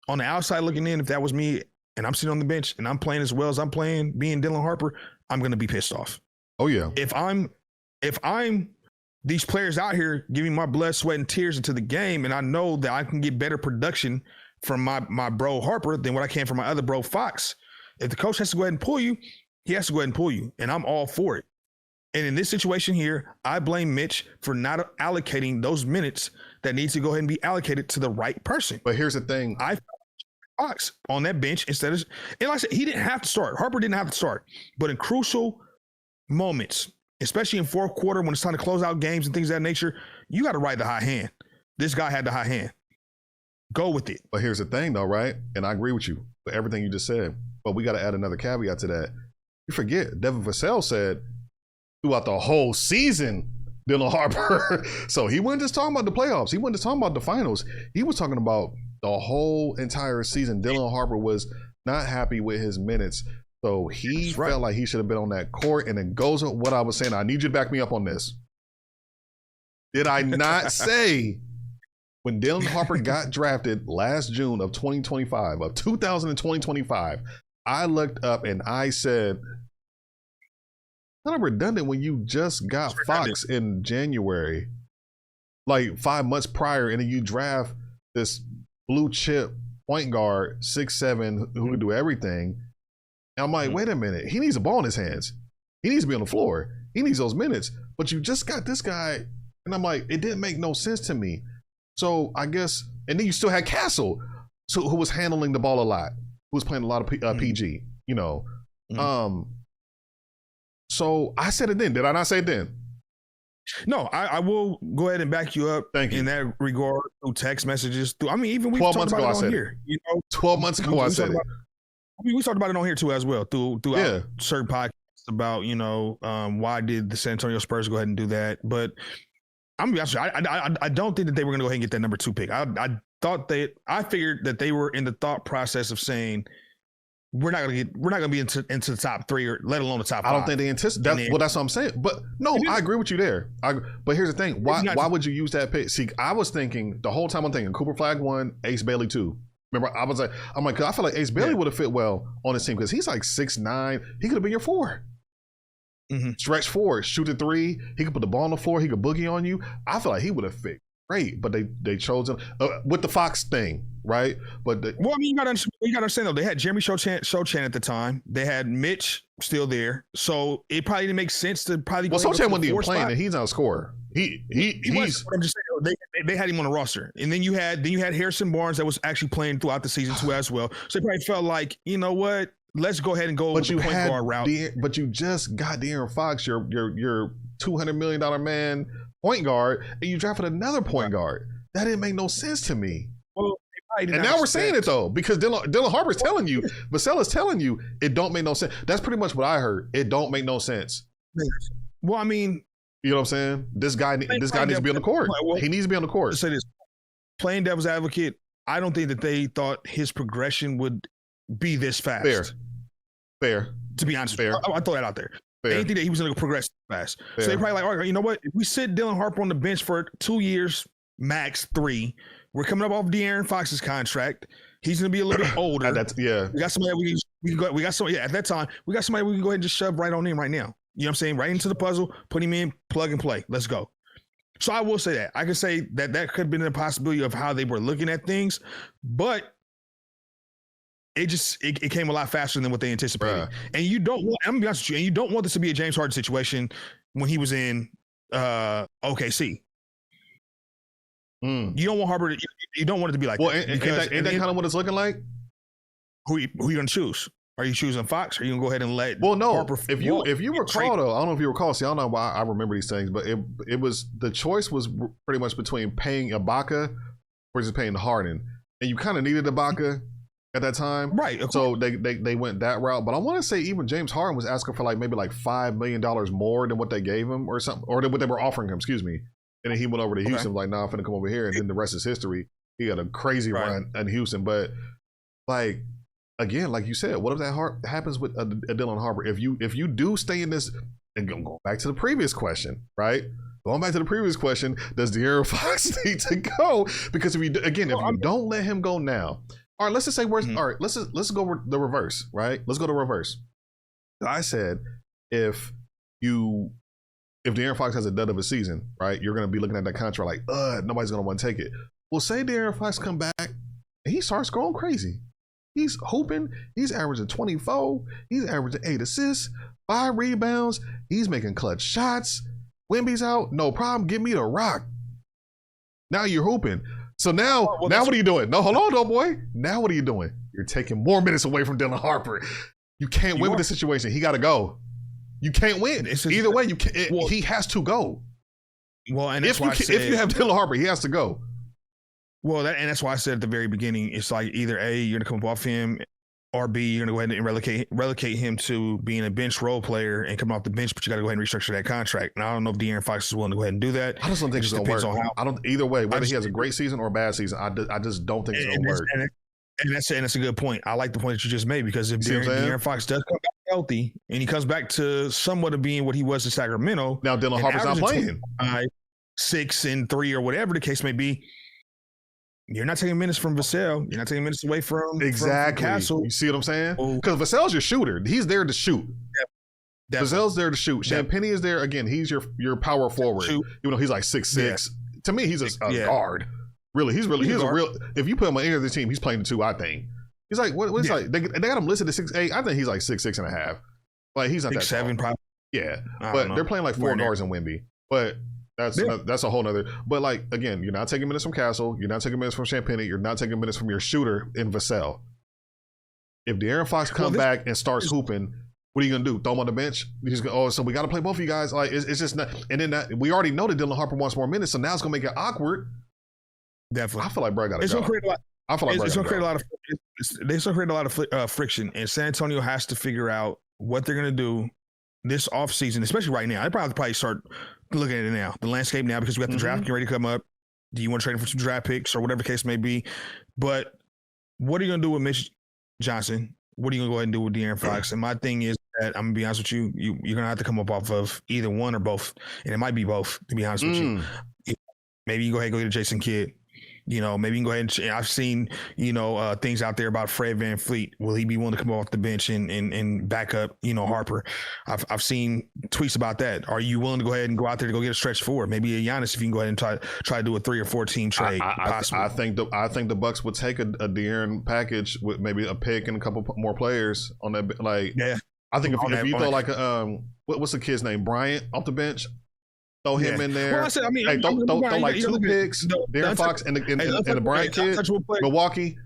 Speaker 2: On the outside looking in, if that was me and I'm sitting on the bench and I'm playing as well as I'm playing, being Dylan Harper, I'm going to be pissed off.
Speaker 1: Oh, yeah.
Speaker 2: If I'm these players out here giving my blood, sweat, and tears into the game, and I know that I can get better production from my bro Harper than what I can from my other bro Fox, if the coach has to go ahead and pull you, he has to go ahead and pull you, and I'm all for it. And in this situation here, I blame Mitch for not allocating those minutes that needs to go ahead and be allocated to the right person.
Speaker 1: But here's the thing.
Speaker 2: I Fox on that bench instead of, and like I said, he didn't have to start. Harper didn't have to start. But in crucial moments, especially in 4th quarter when it's time to close out games and things of that nature, you got to ride the high hand. This guy had the high hand. Go with it.
Speaker 1: But here's the thing, though, right? And I agree with you for everything you just said. But we got to add another caveat to that. You forget, Devin Vassell said throughout the whole season, Dylan Harper. So he wasn't just talking about the playoffs. He wasn't just talking about the finals. He was talking about the whole entire season. Dylan Harper was not happy with his minutes. So he felt like he should have been on that court. And it goes with what I was saying. I need you to back me up on this. Did I not say when Dylan Harper got drafted last June of 2025, of 2025, I looked up and I said, kind of redundant when you just got Fox in January, like 5 months prior, and then you draft this blue chip point guard, 6'7", who can do everything. And I'm like, wait a minute, he needs a ball in his hands. He needs to be on the floor. He needs those minutes. But you just got this guy, and I'm like, it didn't make no sense to me. So I guess, and then you still had Castle, who was handling the ball a lot, who was playing a lot of PG, you know. So I said it then. Did I not say it then?
Speaker 2: No, I will go ahead and back you up.
Speaker 1: Thank you.
Speaker 2: In that regard, through text messages. I mean, even we
Speaker 1: 12
Speaker 2: talked
Speaker 1: months
Speaker 2: about
Speaker 1: ago,
Speaker 2: it on here. You know,
Speaker 1: 12 months ago, I said it.
Speaker 2: We talked about it on here too, as well, throughout certain podcasts about, you know, why did the San Antonio Spurs go ahead and do that? But I'm gonna be honest with you, I don't think that they were going to go ahead and get that number 2 pick. I figured that they were in the thought process of saying, we're not gonna be into the top 3 or let alone the top 5.
Speaker 1: I don't think they anticipate. Well, that's what I'm saying. But no, I agree with you there. But here's the thing: why would you use that pick? See, I was thinking the whole time. I'm thinking Cooper Flag 1, Ace Bailey 2. Remember, I'm like, cause I feel like Ace Bailey would have fit well on this team because he's like 6'9". He could have been your 4. Stretch 4, shoot the 3. He could put the ball on the floor. He could boogie on you. I feel like he would have fit great, but they chose him with the Fox thing, right? But
Speaker 2: well, I mean, you gotta understand though. They had Jeremy Sochan at the time. They had Mitch still there, so it probably didn't make sense to probably.
Speaker 1: Well, Sochan wasn't even playing, and he's not a scorer. He's.
Speaker 2: I'm just saying they had him on the roster, and then you had Harrison Barnes that was actually playing throughout the season too as well. So they probably felt like, you know what, let's go ahead and go with the point guard route.
Speaker 1: But you just got De'Aaron Fox, your $200 million man point guard, and you drafted another point guard. That didn't make no sense to me.
Speaker 2: Well,
Speaker 1: and now we're saying it though, because Dylan Harper's telling you, Vassell is telling you, it don't make no sense. That's pretty much what I heard. It don't make no sense.
Speaker 2: Well, I mean,
Speaker 1: you know what I'm saying? This guy needs to be on the court. He needs to be on the court.
Speaker 2: Say this, playing devil's advocate, I don't think that they thought his progression would be this fast.
Speaker 1: Fair.
Speaker 2: To be honest, fair. I throw that out there. They didn't think that he was going to progress fast.
Speaker 1: Fair.
Speaker 2: So they probably like, all right, you know what? If we sit Dylan Harper on the bench for 2 years, max 3, we're coming up off De'Aaron Fox's contract. He's going to be a little bit older. We got somebody we got somebody at that time. We got somebody we can go ahead and just shove right on in right now. You know what I'm saying? Right into the puzzle, put him in, plug and play. Let's go. So I will say that. I can say that could have been a possibility of how they were looking at things. But it came a lot faster than what they anticipated.
Speaker 1: Bruh.
Speaker 2: And you don't want, I'm gonna be honest with you, and you don't want this to be a James Harden situation when he was in OKC. You don't want Harper. You don't want it to be like
Speaker 1: Well,
Speaker 2: that.
Speaker 1: ain't that kind of what it's looking like?
Speaker 2: Who you gonna choose? Are you choosing Fox? Or are you gonna go ahead and let?
Speaker 1: Well, no.
Speaker 2: Harper
Speaker 1: If you recall, though, I don't know if you recall. See, I don't know why I remember these things, but it was the choice was pretty much between paying Ibaka versus paying Harden, and you kind of needed Ibaka at that time,
Speaker 2: right?
Speaker 1: So they went that route. But I want to say even James Harden was asking for like maybe like $5 million more than what they gave him, or something, or than what they were offering him. Excuse me. And then he went over to Houston, like, nah, I'm finna come over here, and then the rest is history. He had a crazy run in Houston, but like. Again, like you said, what if that happens with a Dylan Harper? If you do stay in this, and going back to the previous question, right? Going back to the previous question, does De'Aaron Fox need to go? Because if you don't let him go now, all right, let's just say all right, let's go the reverse, right? Let's go to reverse. I said if De'Aaron Fox has a dud of a season, right? You're gonna be looking at that contract like, nobody's gonna want to take it. Well, say De'Aaron Fox come back and he starts going crazy. He's hooping. He's averaging 24. He's averaging 8 assists, 5 rebounds. He's making clutch shots. Wemby's out. No problem. Give me the rock. Now you're hooping. So now what are you doing? No, hold on, though, boy. Now what are you doing? You're taking more minutes away from Dylan Harper. You can't win with this situation. He got to go. You can't win. Either way, he has to go.
Speaker 2: Well, and
Speaker 1: if you have Dylan Harper, he has to go.
Speaker 2: Well, that's why I said at the very beginning, it's like either A, you're gonna come off him, or B, you're gonna go ahead and relegate him to being a bench role player and come off the bench, but you got to go ahead and restructure that contract. And I don't know if De'Aaron Fox is willing to go ahead and do that.
Speaker 1: I just don't think it's gonna work. I don't either way. Whether he has a great season or a bad season, I just don't think it's gonna work.
Speaker 2: And that's a good point. I like the point that you just made, because if De'Aaron Fox does come back healthy and he comes back to somewhat of being what he was in Sacramento,
Speaker 1: now Dylan Harper's not playing
Speaker 2: 6 and 3 or whatever the case may be. You're not taking minutes from Vassell. You're not taking minutes away from Castle.
Speaker 1: You see what I'm saying? Because Vassell's your shooter. He's there to shoot. Yep. Vassell's there to shoot. Champagnie is there. Again, he's your power forward. Even though he's like 6'6". Yeah. To me, he's a guard. Really, he's a real. If you put him on any other team, he's playing the 2. I think he's like what is like they got him listed at 6'8". I think he's like 6'6" and a half. Like he's not
Speaker 2: 6'7" probably.
Speaker 1: Yeah, but they're playing like 4 guards in Wemby. But that's a whole nother. But like again, you're not taking minutes from Castle. You're not taking minutes from Champagnie. You're not taking minutes from your shooter in Vassell. If De'Aaron Fox comes back and starts hooping, what are you gonna do? Throw him on the bench? He's gonna, so we got to play both of you guys. Like it's just not. And then we already know that Dylan Harper wants more minutes, so now it's gonna make it awkward.
Speaker 2: Definitely,
Speaker 1: I feel like Brad got to go.
Speaker 2: It's gonna create a lot of. It's gonna create a lot of friction, and San Antonio has to figure out what they're gonna do this offseason, especially right now. They probably start looking at it now, the landscape now, because we got the draft getting ready to come up. Do you want to trade him for some draft picks or whatever the case may be? But what are you going to do with Mitch Johnson? What are you going to go ahead and do with De'Aaron Fox? And my thing is that I'm going to be honest with you, you're going to have to come up off of either one or both. And it might be both, to be honest with you. Maybe you go ahead and go get a Jason Kidd. Maybe you can go ahead and I've seen, things out there about Fred VanVleet. Will he be willing to come off the bench and back up, Harper? I've seen tweets about that. Are you willing to go ahead and go out there to go get a stretch forward? Maybe a Giannis, if you can go ahead and try to do a 3 or 4 team trade.
Speaker 1: I think the Bucks would take a De'Aaron package with maybe a pick and a couple more players on that. Like, yeah, I think if you throw like what's the kid's name, Bryant, off the bench. Throw him in there.
Speaker 2: Well,
Speaker 1: throw like 2 picks. De'Aaron Fox and the Bryant kid. Milwaukee.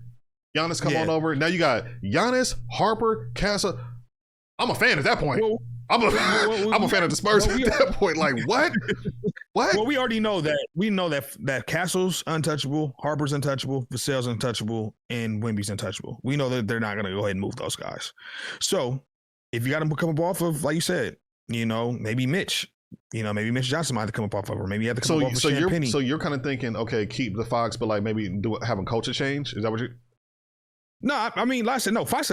Speaker 1: Giannis come on over. Now you got Giannis, Harper, Castle. I'm a fan at that point. I'm a fan of the Spurs at that point. Like what? What?
Speaker 2: Well, we already know that. We know that Castle's untouchable, Harper's untouchable, Vassell's untouchable, and Wemby's untouchable. We know that they're not going to go ahead and move those guys. So if you got to come up off of, like you said, maybe Mitch. Maybe Mitch Johnson might have to come up off of her. Maybe you have to come up off of Champagnie.
Speaker 1: So you're kind of thinking, okay, keep the Fox, but like maybe have a culture change. Is that what you?
Speaker 2: No, I mean, like I said, no. Fox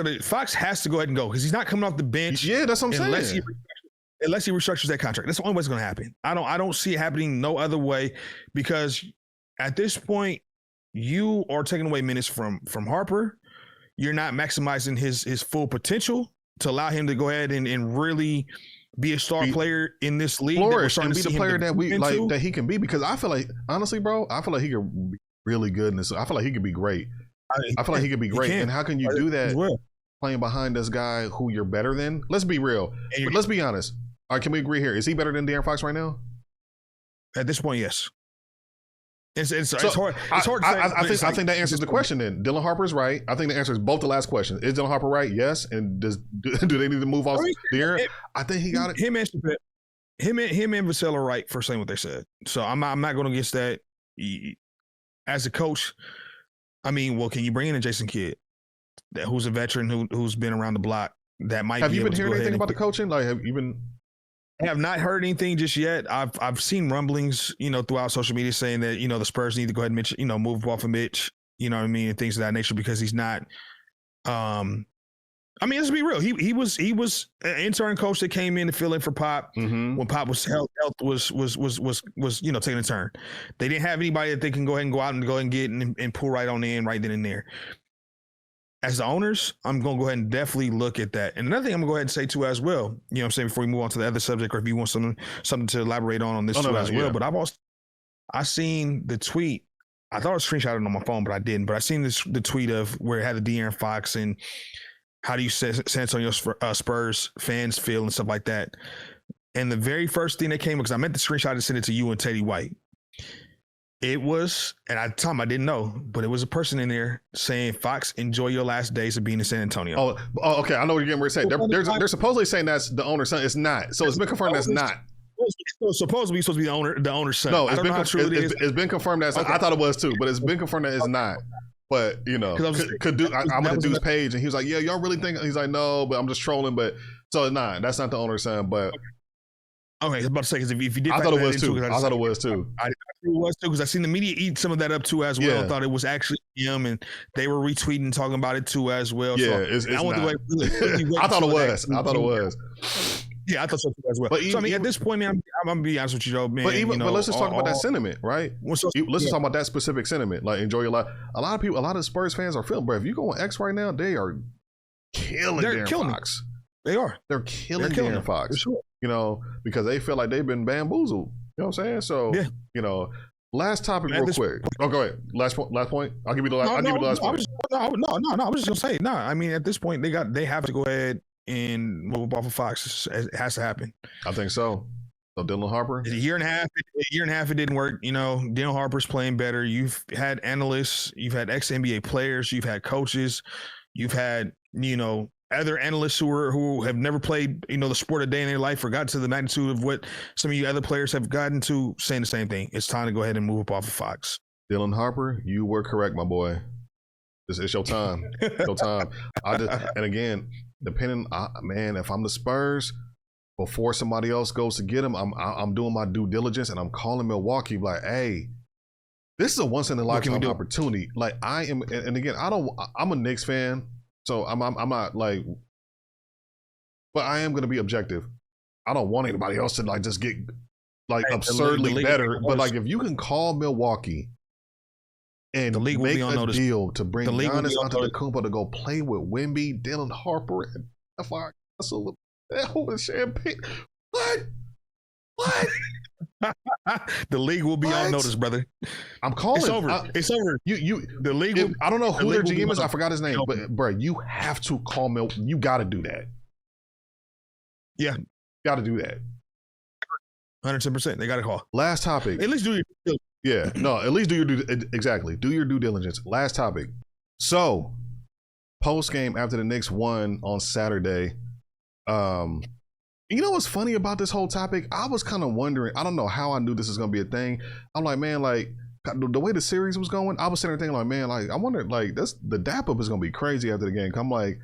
Speaker 2: has to go ahead and go because he's not coming off the bench.
Speaker 1: Yeah, that's what I'm saying.
Speaker 2: Unless he restructures that contract, that's the only way it's going to happen. I don't see it happening no other way, because at this point, you are taking away minutes from Harper. You're not maximizing his full potential to allow him to go ahead and really be a star player in this league.
Speaker 1: Flourish and be the player that we like that he can be. Because I feel like, honestly, bro, I feel like he could be really good in this. I feel like he could be great. I feel like he could be great. And how can you do that playing behind this guy who you're better than? Let's be real. But let's be honest. All right, can we agree here? Is he better than De'Aaron Fox right now?
Speaker 2: At this point, yes. It's hard. It's hard to say.
Speaker 1: I think that answers the question. Then Dylan Harper is right. I think the answer is both the last question. Is Dylan Harper right? Yes. And do they need to move off De'Aaron? I think he got it.
Speaker 2: Him and Vassell are right for saying what they said. So I'm not going against that. As a coach, I mean, well, can you bring in a Jason Kidd, who's a veteran who's been around the block? That might.
Speaker 1: Have you been hearing anything about the coaching? Like, have you been?
Speaker 2: I have not heard anything just yet. I've seen rumblings, throughout social media saying that, the Spurs need to go ahead and move off of Mitch, you know what I mean, and things of that nature because he's not. I mean, let's be real. He was an intern coach that came in to fill in for Pop when Pop was health was taking a turn. They didn't have anybody that they can go ahead and go out and go ahead and get and pull right on in right then and there. As the owners, I'm going to go ahead and definitely look at that. And another thing I'm going to go ahead and say too as well, you know what I'm saying, before we move on to the other subject or if you want something to elaborate on this as well. But I seen the tweet. I thought I screenshotted it on my phone, but I didn't. But I seen the tweet of where it had the De'Aaron Fox and how do you say San Antonio Spurs fans feel and stuff like that. And the very first thing that came, because I meant to screenshot and send it to you and Teddy White. It was, and at the time I didn't know, but it was a person in there saying, Fox, enjoy your last days of being in San Antonio.
Speaker 1: Oh, okay. I know what you're getting ready to say. They're supposedly saying that's the owner's son. It's not. So it's been confirmed that's not.
Speaker 2: It's supposed to be the owner's son.
Speaker 1: No, it's been confirmed that's I thought it was too, but it's been confirmed that it's not. But, I'm on the dude's page and he was like, yeah, y'all really think? He's like, no, but I'm just trolling. But so it's not. That's not the owner's son, but.
Speaker 2: Okay, I was about to say, because if you did,
Speaker 1: I thought it was too. I thought it was too.
Speaker 2: I it was too, because I seen the media eat some of that up too as well. Yeah. I thought it was actually him, and they were retweeting, talking about it too as well.
Speaker 1: Yeah, so it's not. I thought it was. I thought it was.
Speaker 2: Yeah, I thought so too as well. But so I mean, at this point, man, I'm gonna be honest with you, Joe, man.
Speaker 1: But let's just talk about that sentiment, right? Let's just talk about that specific sentiment. Like, enjoy your life. A lot of Spurs fans are feeling, bro. If you go on X right now, they are killing De'Aaron Fox.
Speaker 2: They are.
Speaker 1: They're killing De'Aaron Fox. Sure. Because they feel like they've been bamboozled. You know what I'm saying? So, last topic real quick. Oh, go ahead. Last point. I'll give you the last point.
Speaker 2: I was just going to say, I mean, at this point, they have to go ahead and move off of Fox. It has to happen.
Speaker 1: I think so. So, Dylan Harper?
Speaker 2: A year and a half, it didn't work. Dylan Harper's playing better. You've had analysts. You've had ex-NBA players. You've had coaches. You've had, other analysts who have never played, the sport a day in their life or got to the magnitude of what some of you other players have gotten to, saying the same thing. It's time to go ahead and move up off of Fox.
Speaker 1: Dylan Harper, you were correct, my boy. It's your time. Your time. And again, depending, man, if I'm the Spurs, before somebody else goes to get him, I'm doing my due diligence and I'm calling Milwaukee like, hey, this is a once in a lifetime opportunity. Like I am, and again, I'm a Knicks fan. So I'm not like, but I am going to be objective. I don't want anybody else to like just get like absurdly better. But like if you can call Milwaukee and the league make a deal to bring Giannis Antetokounmpo to go play with Wemby, Dylan Harper, and F.R. Russell, that champagne. What?
Speaker 2: The league will be on notice, brother.
Speaker 1: I'm calling.
Speaker 2: It's over. It's over.
Speaker 1: The league. I don't know who their GM is. I forgot his name, but bro, you have to call Mil. You got to do that.
Speaker 2: Yeah,
Speaker 1: got to do that.
Speaker 2: 110%. They got to call.
Speaker 1: Last topic.
Speaker 2: At least do your.
Speaker 1: Yeah, no. At least do your do your due diligence. Last topic. So, post game after the Knicks won on Saturday. You know what's funny about this whole topic? I was kind of wondering, I don't know how I knew this was going to be a thing. I'm like, man, like, the way the series was going, I was sitting there thinking, like, man, like, I wonder, like, the dap up is going to be crazy after the game. I'm like,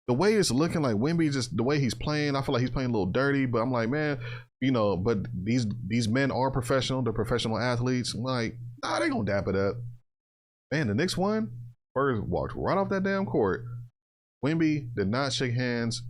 Speaker 1: the way it's looking, like, Wemby, just the way he's playing, I feel like he's playing a little dirty, but I'm like, man, but these men are professional. They're professional athletes. I'm like, nah, they going to dap it up. Man, the Knicks won. Spurs walked right off that damn court. Wemby did not shake hands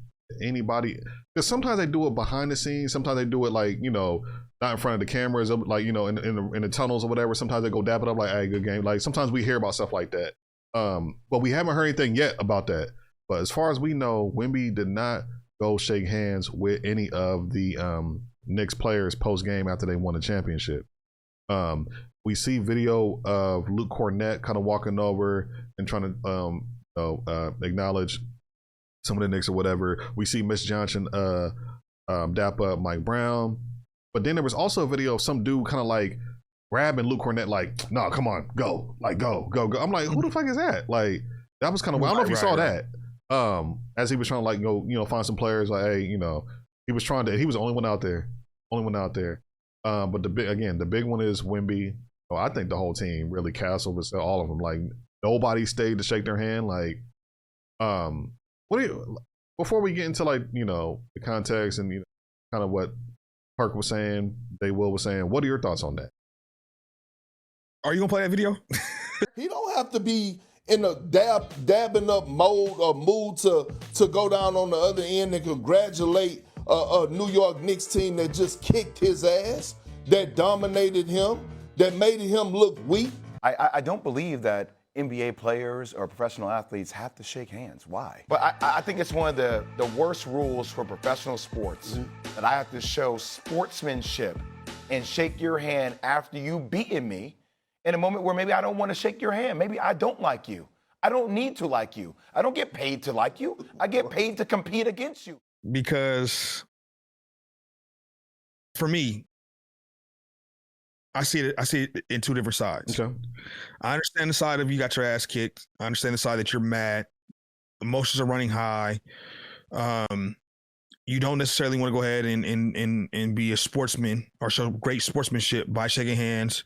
Speaker 1: anybody, because sometimes they do it behind the scenes, sometimes they do it like not in front of the cameras, like in the tunnels or whatever. Sometimes they go dap it up like, hey, good game. Like sometimes we hear about stuff like that, but we haven't heard anything yet about that. But as far as we know, Wemby did not go shake hands with any of the Knicks players post game after they won the championship. We see video of Luke Cornett kind of walking over and trying to acknowledge some of the Knicks or whatever. We see Miss Johnson dap up Mike Brown. But then there was also a video of some dude kind of like grabbing Luke Cornett, like, no, come on, go. Like, go. I'm like, who the fuck is that? Like, that was kind of, I don't know if you saw that. As he was trying to like go, find some players, like, hey, he was trying to, he was the only one out there. But the big one is Wemby. Oh, I think the whole team really castled with all of them. Like, nobody stayed to shake their hand. Like, what do you, before we get into like, the context and kind of what Park was saying, Will was saying, what are your thoughts on that?
Speaker 2: Are you gonna play that video?
Speaker 4: He don't have to be in a dabbing up mode or mood to go down on the other end and congratulate a New York Knicks team that just kicked his ass, that dominated him, that made him look weak.
Speaker 5: I don't believe that NBA players or professional athletes have to shake hands. Why? But I think it's one of the worst rules for professional sports that I have to show sportsmanship and shake your hand after you beaten me in a moment where maybe I don't want to shake your hand. Maybe I don't like you. I don't need to like you. I don't get paid to like you. I get paid to compete against you.
Speaker 2: Because for me, I see it in two different sides.
Speaker 1: Okay.
Speaker 2: I understand the side of you got your ass kicked. I understand the side that you're mad. Emotions are running high. You don't necessarily want to go ahead and be a sportsman or show great sportsmanship by shaking hands.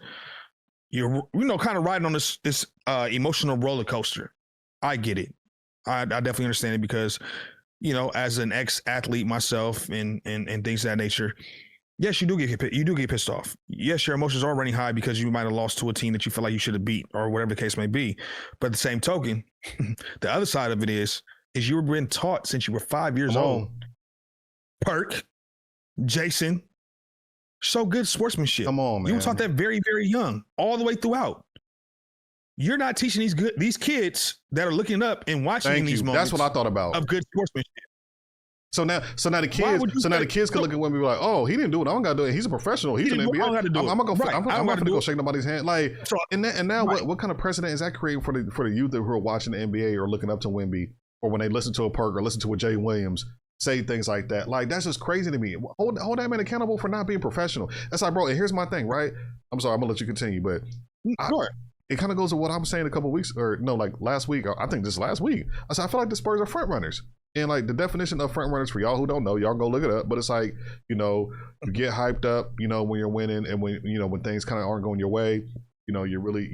Speaker 2: You're kind of riding on this emotional roller coaster. I get it. I definitely understand it because, as an ex-athlete myself and things of that nature, yes, you do get pissed off. Yes, your emotions are running high because you might have lost to a team that you feel like you should have beat or whatever the case may be. But at the same token, the other side of it is you've been taught since you were 5 years old. Perk, Jason, show good sportsmanship.
Speaker 1: Come on, man.
Speaker 2: You were taught that very, very young, all the way throughout. You're not teaching these kids that are looking up and watching these moments.
Speaker 1: That's what I thought about.
Speaker 2: Of good sportsmanship.
Speaker 1: So now the kids can look at Wemby and be like, oh, he didn't do it. I don't gotta do it. He's a professional. He's an NBA. I'm not gonna go shake nobody's hand. Like, what kind of precedent is that creating for the youth who are watching the NBA or looking up to Wemby, or when they listen to a Perk or listen to a Jay Williams say things like that? Like, that's just crazy to me. Hold that man accountable for not being professional. That's like, bro. And here's my thing, right? I'm sorry, I'm gonna let you continue, but it kind of goes to what I was saying a couple weeks, or no, like last week. I think just last week. I said I feel like the Spurs are front runners. And like the definition of front runners, for y'all who don't know, y'all go look it up. But it's like, you get hyped up, when you're winning, and when things kind of aren't going your way, you're really,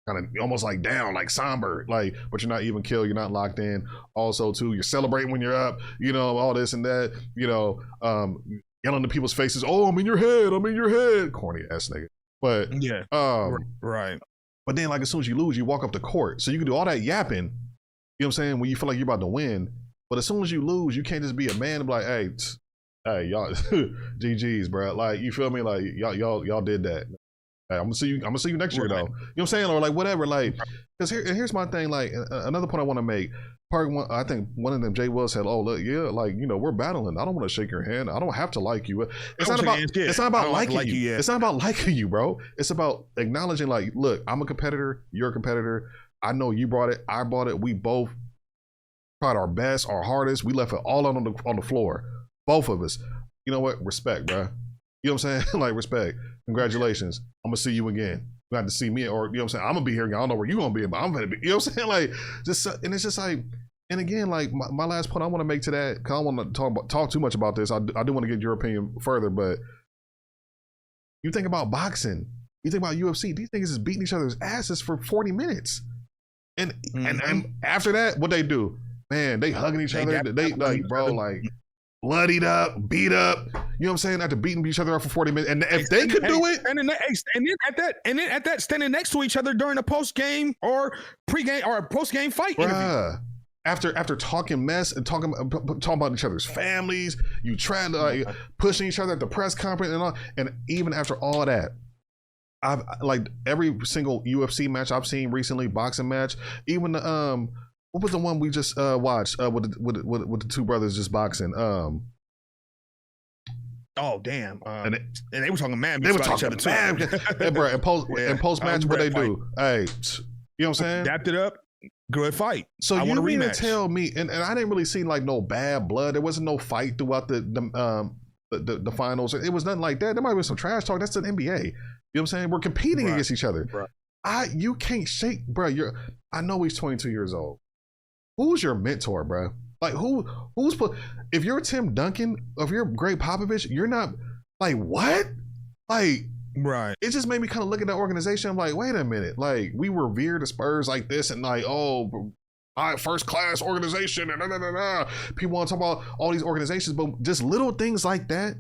Speaker 1: kind of almost like down, like somber, like, but you're not even killed, you're not locked in. Also, too, you're celebrating when you're up, all this and that, yelling to people's faces, oh, I'm in your head, corny ass nigga. But
Speaker 2: yeah, right.
Speaker 1: But then, like, as soon as you lose, you walk up the court, so you can do all that yapping. You know what I'm saying? When you feel like you're about to win. But as soon as you lose, you can't just be a man and be like, hey, y'all, GG's, bro. Like, you feel me? Like, y'all did that. Hey, I'm gonna see you next year, though. You know what I'm saying? Or like whatever. Like, because here's my thing. Like, another point I want to make. I think one of them, Jay Will said, "Oh, look, yeah, like, we're battling. I don't want to shake your hand. I don't have to like you. It's not about liking you. It's not about liking you, bro. It's about acknowledging, like, look, I'm a competitor. You're a competitor. I know you brought it. I brought it. We both tried our best, our hardest. We left it all on the floor. Both of us. You know what? Respect, bro. You know what I'm saying? Like, respect. Congratulations. I'm gonna see you again. You have to see me, or, you know what I'm saying? I'm gonna be here again. I don't know where you're gonna be, but I'm gonna be. You know what I'm saying? Like, just, and it's just like, and again, like, my last point I want to make to that, because I don't want to talk too much about this. I do want to get your opinion further, but you think about boxing, you think about UFC. These niggas is beating each other's asses for 40 minutes, and after that, what they do? Man, they hugging each other. They like, bro, like, bloodied up, beat up. You know what I'm saying? After beating each other up for 40 minutes, and if they could do it,
Speaker 2: and then at that, standing next to each other during a post game or pre-game or a post game fight interview.
Speaker 1: After talking mess and talking about each other's families, you try to like pushing each other at the press conference and all, and even after all that, I've like every single UFC match I've seen recently, boxing match, even the what was the one we just watched with the two brothers just boxing?
Speaker 2: Oh damn!
Speaker 1: And
Speaker 2: they were talking mad.
Speaker 1: They were
Speaker 2: about
Speaker 1: talking
Speaker 2: each other
Speaker 1: mad.
Speaker 2: too.
Speaker 1: Hey, bro, and post match, what they
Speaker 2: fight.
Speaker 1: do? Hey, you know what I'm saying?
Speaker 2: Dapped it up. Good fight.
Speaker 1: So
Speaker 2: I
Speaker 1: you mean to
Speaker 2: rematch.
Speaker 1: tell me? And I didn't really see like no bad blood. There wasn't no fight throughout the finals. It was nothing like that. There might be some trash talk. That's an NBA. You know what I'm saying? We're competing against each other.
Speaker 2: Right.
Speaker 1: You can't shake, bro. I know he's 22 years old. Who's your mentor, bro? Like who's put? If you're Tim Duncan, if you're Greg Popovich, you're not like what? Like
Speaker 2: right.
Speaker 1: It just made me kind of look at that organization. I'm like, wait a minute. Like we revere the Spurs like this, and like first class organization, and people want to talk about all these organizations, but just little things like that.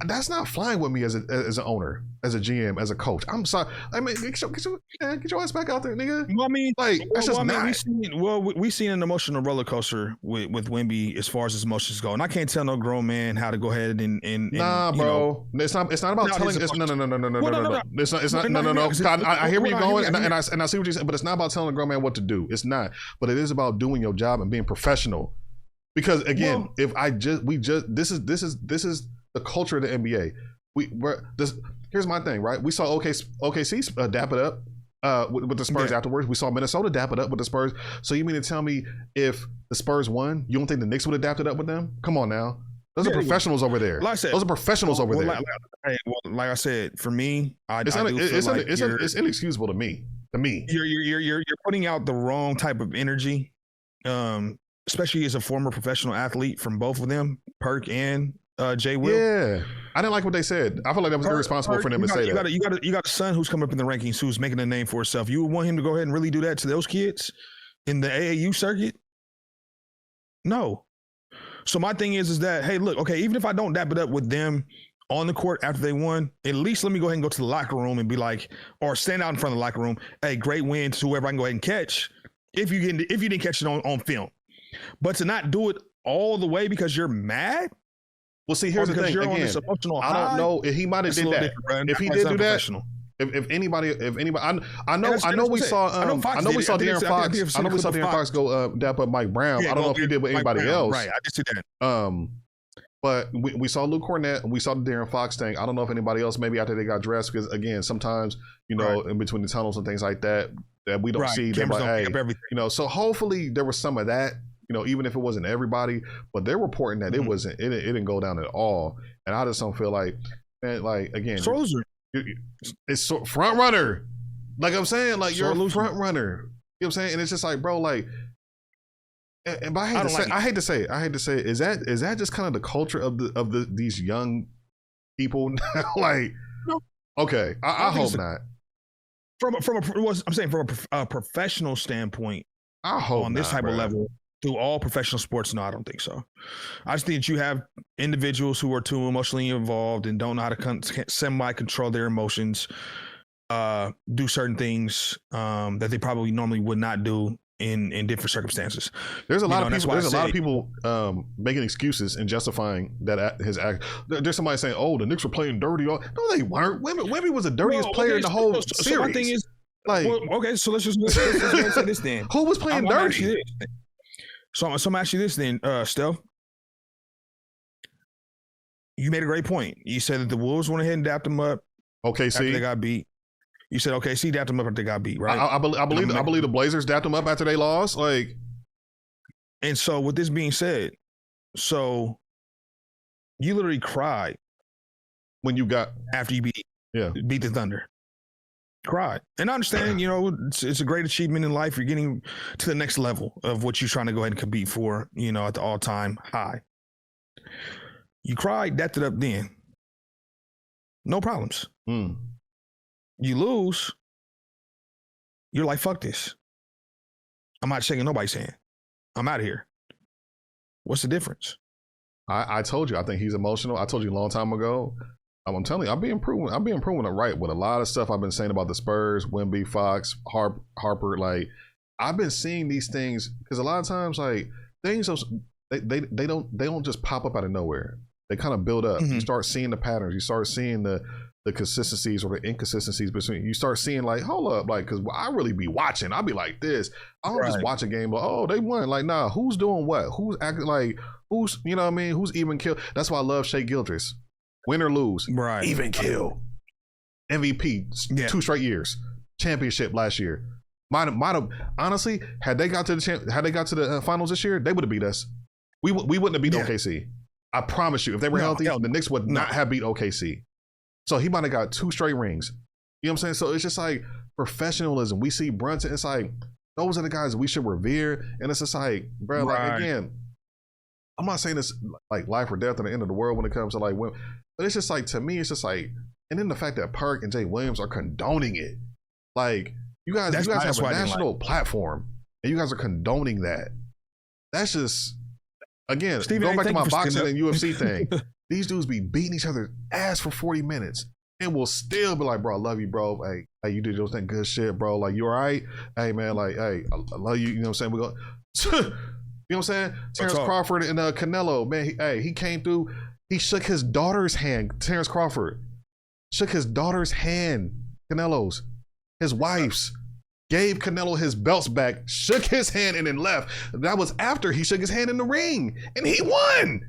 Speaker 1: That's not flying with me as an owner, as a GM, as a coach. I'm sorry. I mean, get your ass back out there, nigga.
Speaker 2: Well, I mean,
Speaker 1: like that's just not.
Speaker 2: We seen an emotional roller coaster with Wemby as far as his emotions go, and I can't tell no grown man how to go ahead and
Speaker 1: nah, bro. It's not about telling. No. It's not. No. I hear where you're going, and I see what you're saying, but it's not about telling a grown man what to do. It's not. But it is about doing your job and being professional. Because again, this is the culture of the NBA. Here's my thing, right? We saw OKC dap it up with the Spurs afterwards. We saw Minnesota dap it up with the Spurs. So you mean to tell me if the Spurs won, you don't think the Knicks would have dapped it up with them? Come on now. Those are professionals over there.
Speaker 2: Like I said,
Speaker 1: those are professionals over there.
Speaker 2: Like I said, for me,
Speaker 1: it's inexcusable to me.
Speaker 2: You're putting out the wrong type of energy, especially as a former professional athlete from both of them, Perk and Jay Will.
Speaker 1: Yeah, I didn't like what they said. I feel like that was irresponsible for them to say that.
Speaker 2: You got a son who's coming up in the rankings, who's making a name for himself. You would want him to go ahead and really do that to those kids in the AAU circuit? No. So my thing is that, hey, look, okay, even if I don't dap it up with them on the court after they won, at least let me go ahead and go to the locker room and be like, or stand out in front of the locker room. Hey, great win to whoever I can go ahead and catch. If you didn't catch it on film, but to not do it all the way because you're mad.
Speaker 1: Well, see, here's the thing. Again, I don't know if he might have did that. If he did do that, if anybody, I know we saw De'Aaron Fox. I know we saw De'Aaron Fox go dap up Mike Brown. I don't know if he did with anybody else.
Speaker 2: Right, I did see that.
Speaker 1: But we saw Luke Cornett and we saw the De'Aaron Fox thing. I don't know if anybody else maybe after they got dressed, because again, sometimes in between the tunnels and things like that we don't see. They're like, hey, so hopefully there was some of that. Even if it wasn't everybody, but they're reporting that it wasn't. It didn't go down at all, and I just don't feel like, man, like again, it's front runner. Like I'm saying, like you're a front runner. You know what I'm saying? And it's just like, bro, like, and I hate to say it. Is that just kind of the culture of these young people now? Like, no. Okay, I hope not.
Speaker 2: From a professional standpoint,
Speaker 1: I hope
Speaker 2: on this type of level. Through all professional sports, no, I don't think so. I just think that you have individuals who are too emotionally involved and don't know how to semi-control their emotions, do certain things that they probably normally would not do in different circumstances.
Speaker 1: There's a lot of people. There's a lot of people making excuses and justifying that his act. There's somebody saying, "Oh, the Knicks were playing dirty." No, they weren't. Wemby was the dirtiest player in the whole series.
Speaker 2: So my thing is, like, okay, so let's just say this then.
Speaker 1: Who was playing dirty?
Speaker 2: So I'm gonna ask you this then, Steph. You made a great point. You said that the Wolves went ahead and dapped them up.
Speaker 1: After
Speaker 2: they got beat. You said OKC dapped them up after they got beat, right?
Speaker 1: I believe the Blazers dapped them up after they lost. Like,
Speaker 2: and so with this being said, so you literally cried
Speaker 1: when you got
Speaker 2: after you beat the Thunder. Cried. And I understand, it's a great achievement in life. You're getting to the next level of what you're trying to go ahead and compete for, at the all-time high. You cried, dapped it up then. No problems. You lose, you're like, fuck this. I'm not shaking nobody's hand. I'm out of here. What's the difference?
Speaker 1: I told you, I think he's emotional. I told you a long time ago. I'm telling you, I'm being proven it right with a lot of stuff I've been saying about the Spurs, Wemby, Fox, Harper. Like, I've been seeing these things because a lot of times, like, things they don't just pop up out of nowhere. They kind of build up.
Speaker 2: Mhm.
Speaker 1: You start seeing the patterns. You start seeing the consistencies or the inconsistencies between. You start seeing like, hold up, like, because I really be watching. I'll be like this. I don't just
Speaker 2: Right.
Speaker 1: watch a game, but oh, they won. Like, nah, who's doing what? Who's acting like? Who's, you know what I mean? Who's even kill? That's why I love Shea Gilgeous. Win or lose,
Speaker 2: Right.
Speaker 1: even kill. MVP,
Speaker 2: Yeah.
Speaker 1: 2 straight years. Championship last year. Might have honestly, had they got to the finals this year, they would have beat us. We wouldn't have beat
Speaker 2: Yeah.
Speaker 1: OKC. I promise you, if they were healthy, the Knicks would not have beat OKC. So he might have got 2 straight rings. You know what I'm saying? So it's just like professionalism. We see Brunson. It's like those are the guys we should revere. And it's just like, bro,
Speaker 2: Right.
Speaker 1: like again, I'm not saying this like life or death at the end of the world when it comes to like women, but it's just like, to me, it's just like, and then the fact that Perk and Jay Williams are condoning it. Like, you guys have a national platform and you guys are condoning that. That's just, again,
Speaker 2: Stephen,
Speaker 1: going back to my boxing and UFC thing.
Speaker 2: thing.
Speaker 1: These dudes be beating each other's ass for 40 minutes and will still be like, bro, I love you, bro. Hey, you did your thing, good shit, bro. Like, you all right? Hey, man, like, hey, I love you. You know what I'm saying? We go, you know what I'm saying? Terrence Crawford and Canelo, man, he came through. He shook his daughter's hand, Terrence Crawford. Shook his daughter's hand, Canelo's, his wife's. Gave Canelo his belts back, shook his hand, and then left. That was after he shook his hand in the ring, and he won.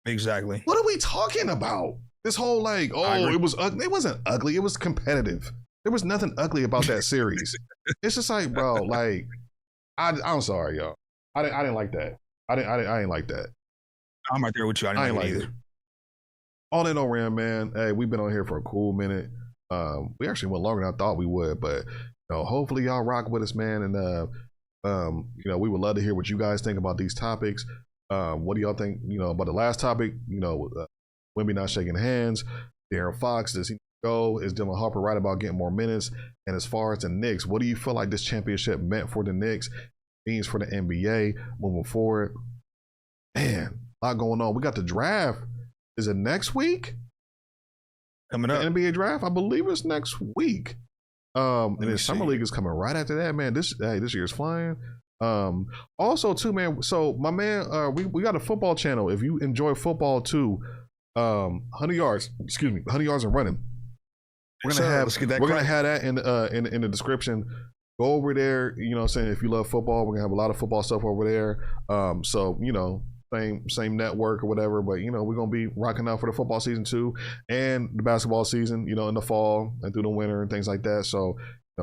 Speaker 2: Exactly.
Speaker 1: What are we talking about? This whole like, oh, it was ugly. It wasn't ugly. It was competitive. There was nothing ugly about that series. It's just like, bro, like, I'm sorry, y'all. I didn't like that. I didn't like that.
Speaker 2: I'm right there with you. I didn't like it either.
Speaker 1: All in, no ram, man. Hey, we've been on here for a cool minute. We actually went longer than I thought we would, but hopefully y'all rock with us, man. And we would love to hear what you guys think about these topics. What do y'all think, about the last topic? Wemby not shaking hands. Darren Fox, does he go? Is Dylan Harper right about getting more minutes? And as far as the Knicks, what do you feel like this championship meant for the Knicks, means for the NBA moving forward? Man, a lot going on. We got the draft. Is it next week?
Speaker 2: Coming up.
Speaker 1: The NBA draft? I believe it's next week. And then Summer League is coming right after that, man. This year's flying. Also too, man, so my man, we got a football channel. If you enjoy football too, 100 yards and running. We're gonna have that in the description. Go over there, if you love football, we're gonna have a lot of football stuff over there. Same network or whatever, but we're gonna be rocking out for the football season too, and the basketball season, in the fall and through the winter and things like that. So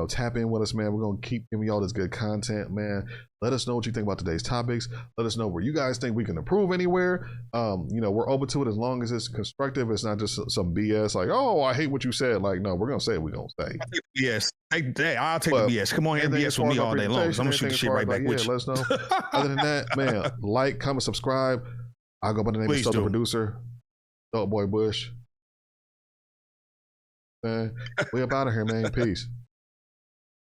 Speaker 1: tap in with us, man. We're gonna keep giving you all this good content, man. Let us know what you think about today's topics. Let us know where you guys think we can improve anywhere. We're open to it as long as it's constructive. It's not just some BS like, oh, I hate what you said. Like, no, we're gonna say it, we're gonna say.
Speaker 2: Yes. I'll take the BS. Come on here and BS with me all day long. I'm gonna shoot the shit right back with you.
Speaker 1: Let us know. Other than that, man, like, comment, subscribe. I'll go by the name of the producer, Dope Boy Bush. Man, we up out of here, man. Peace.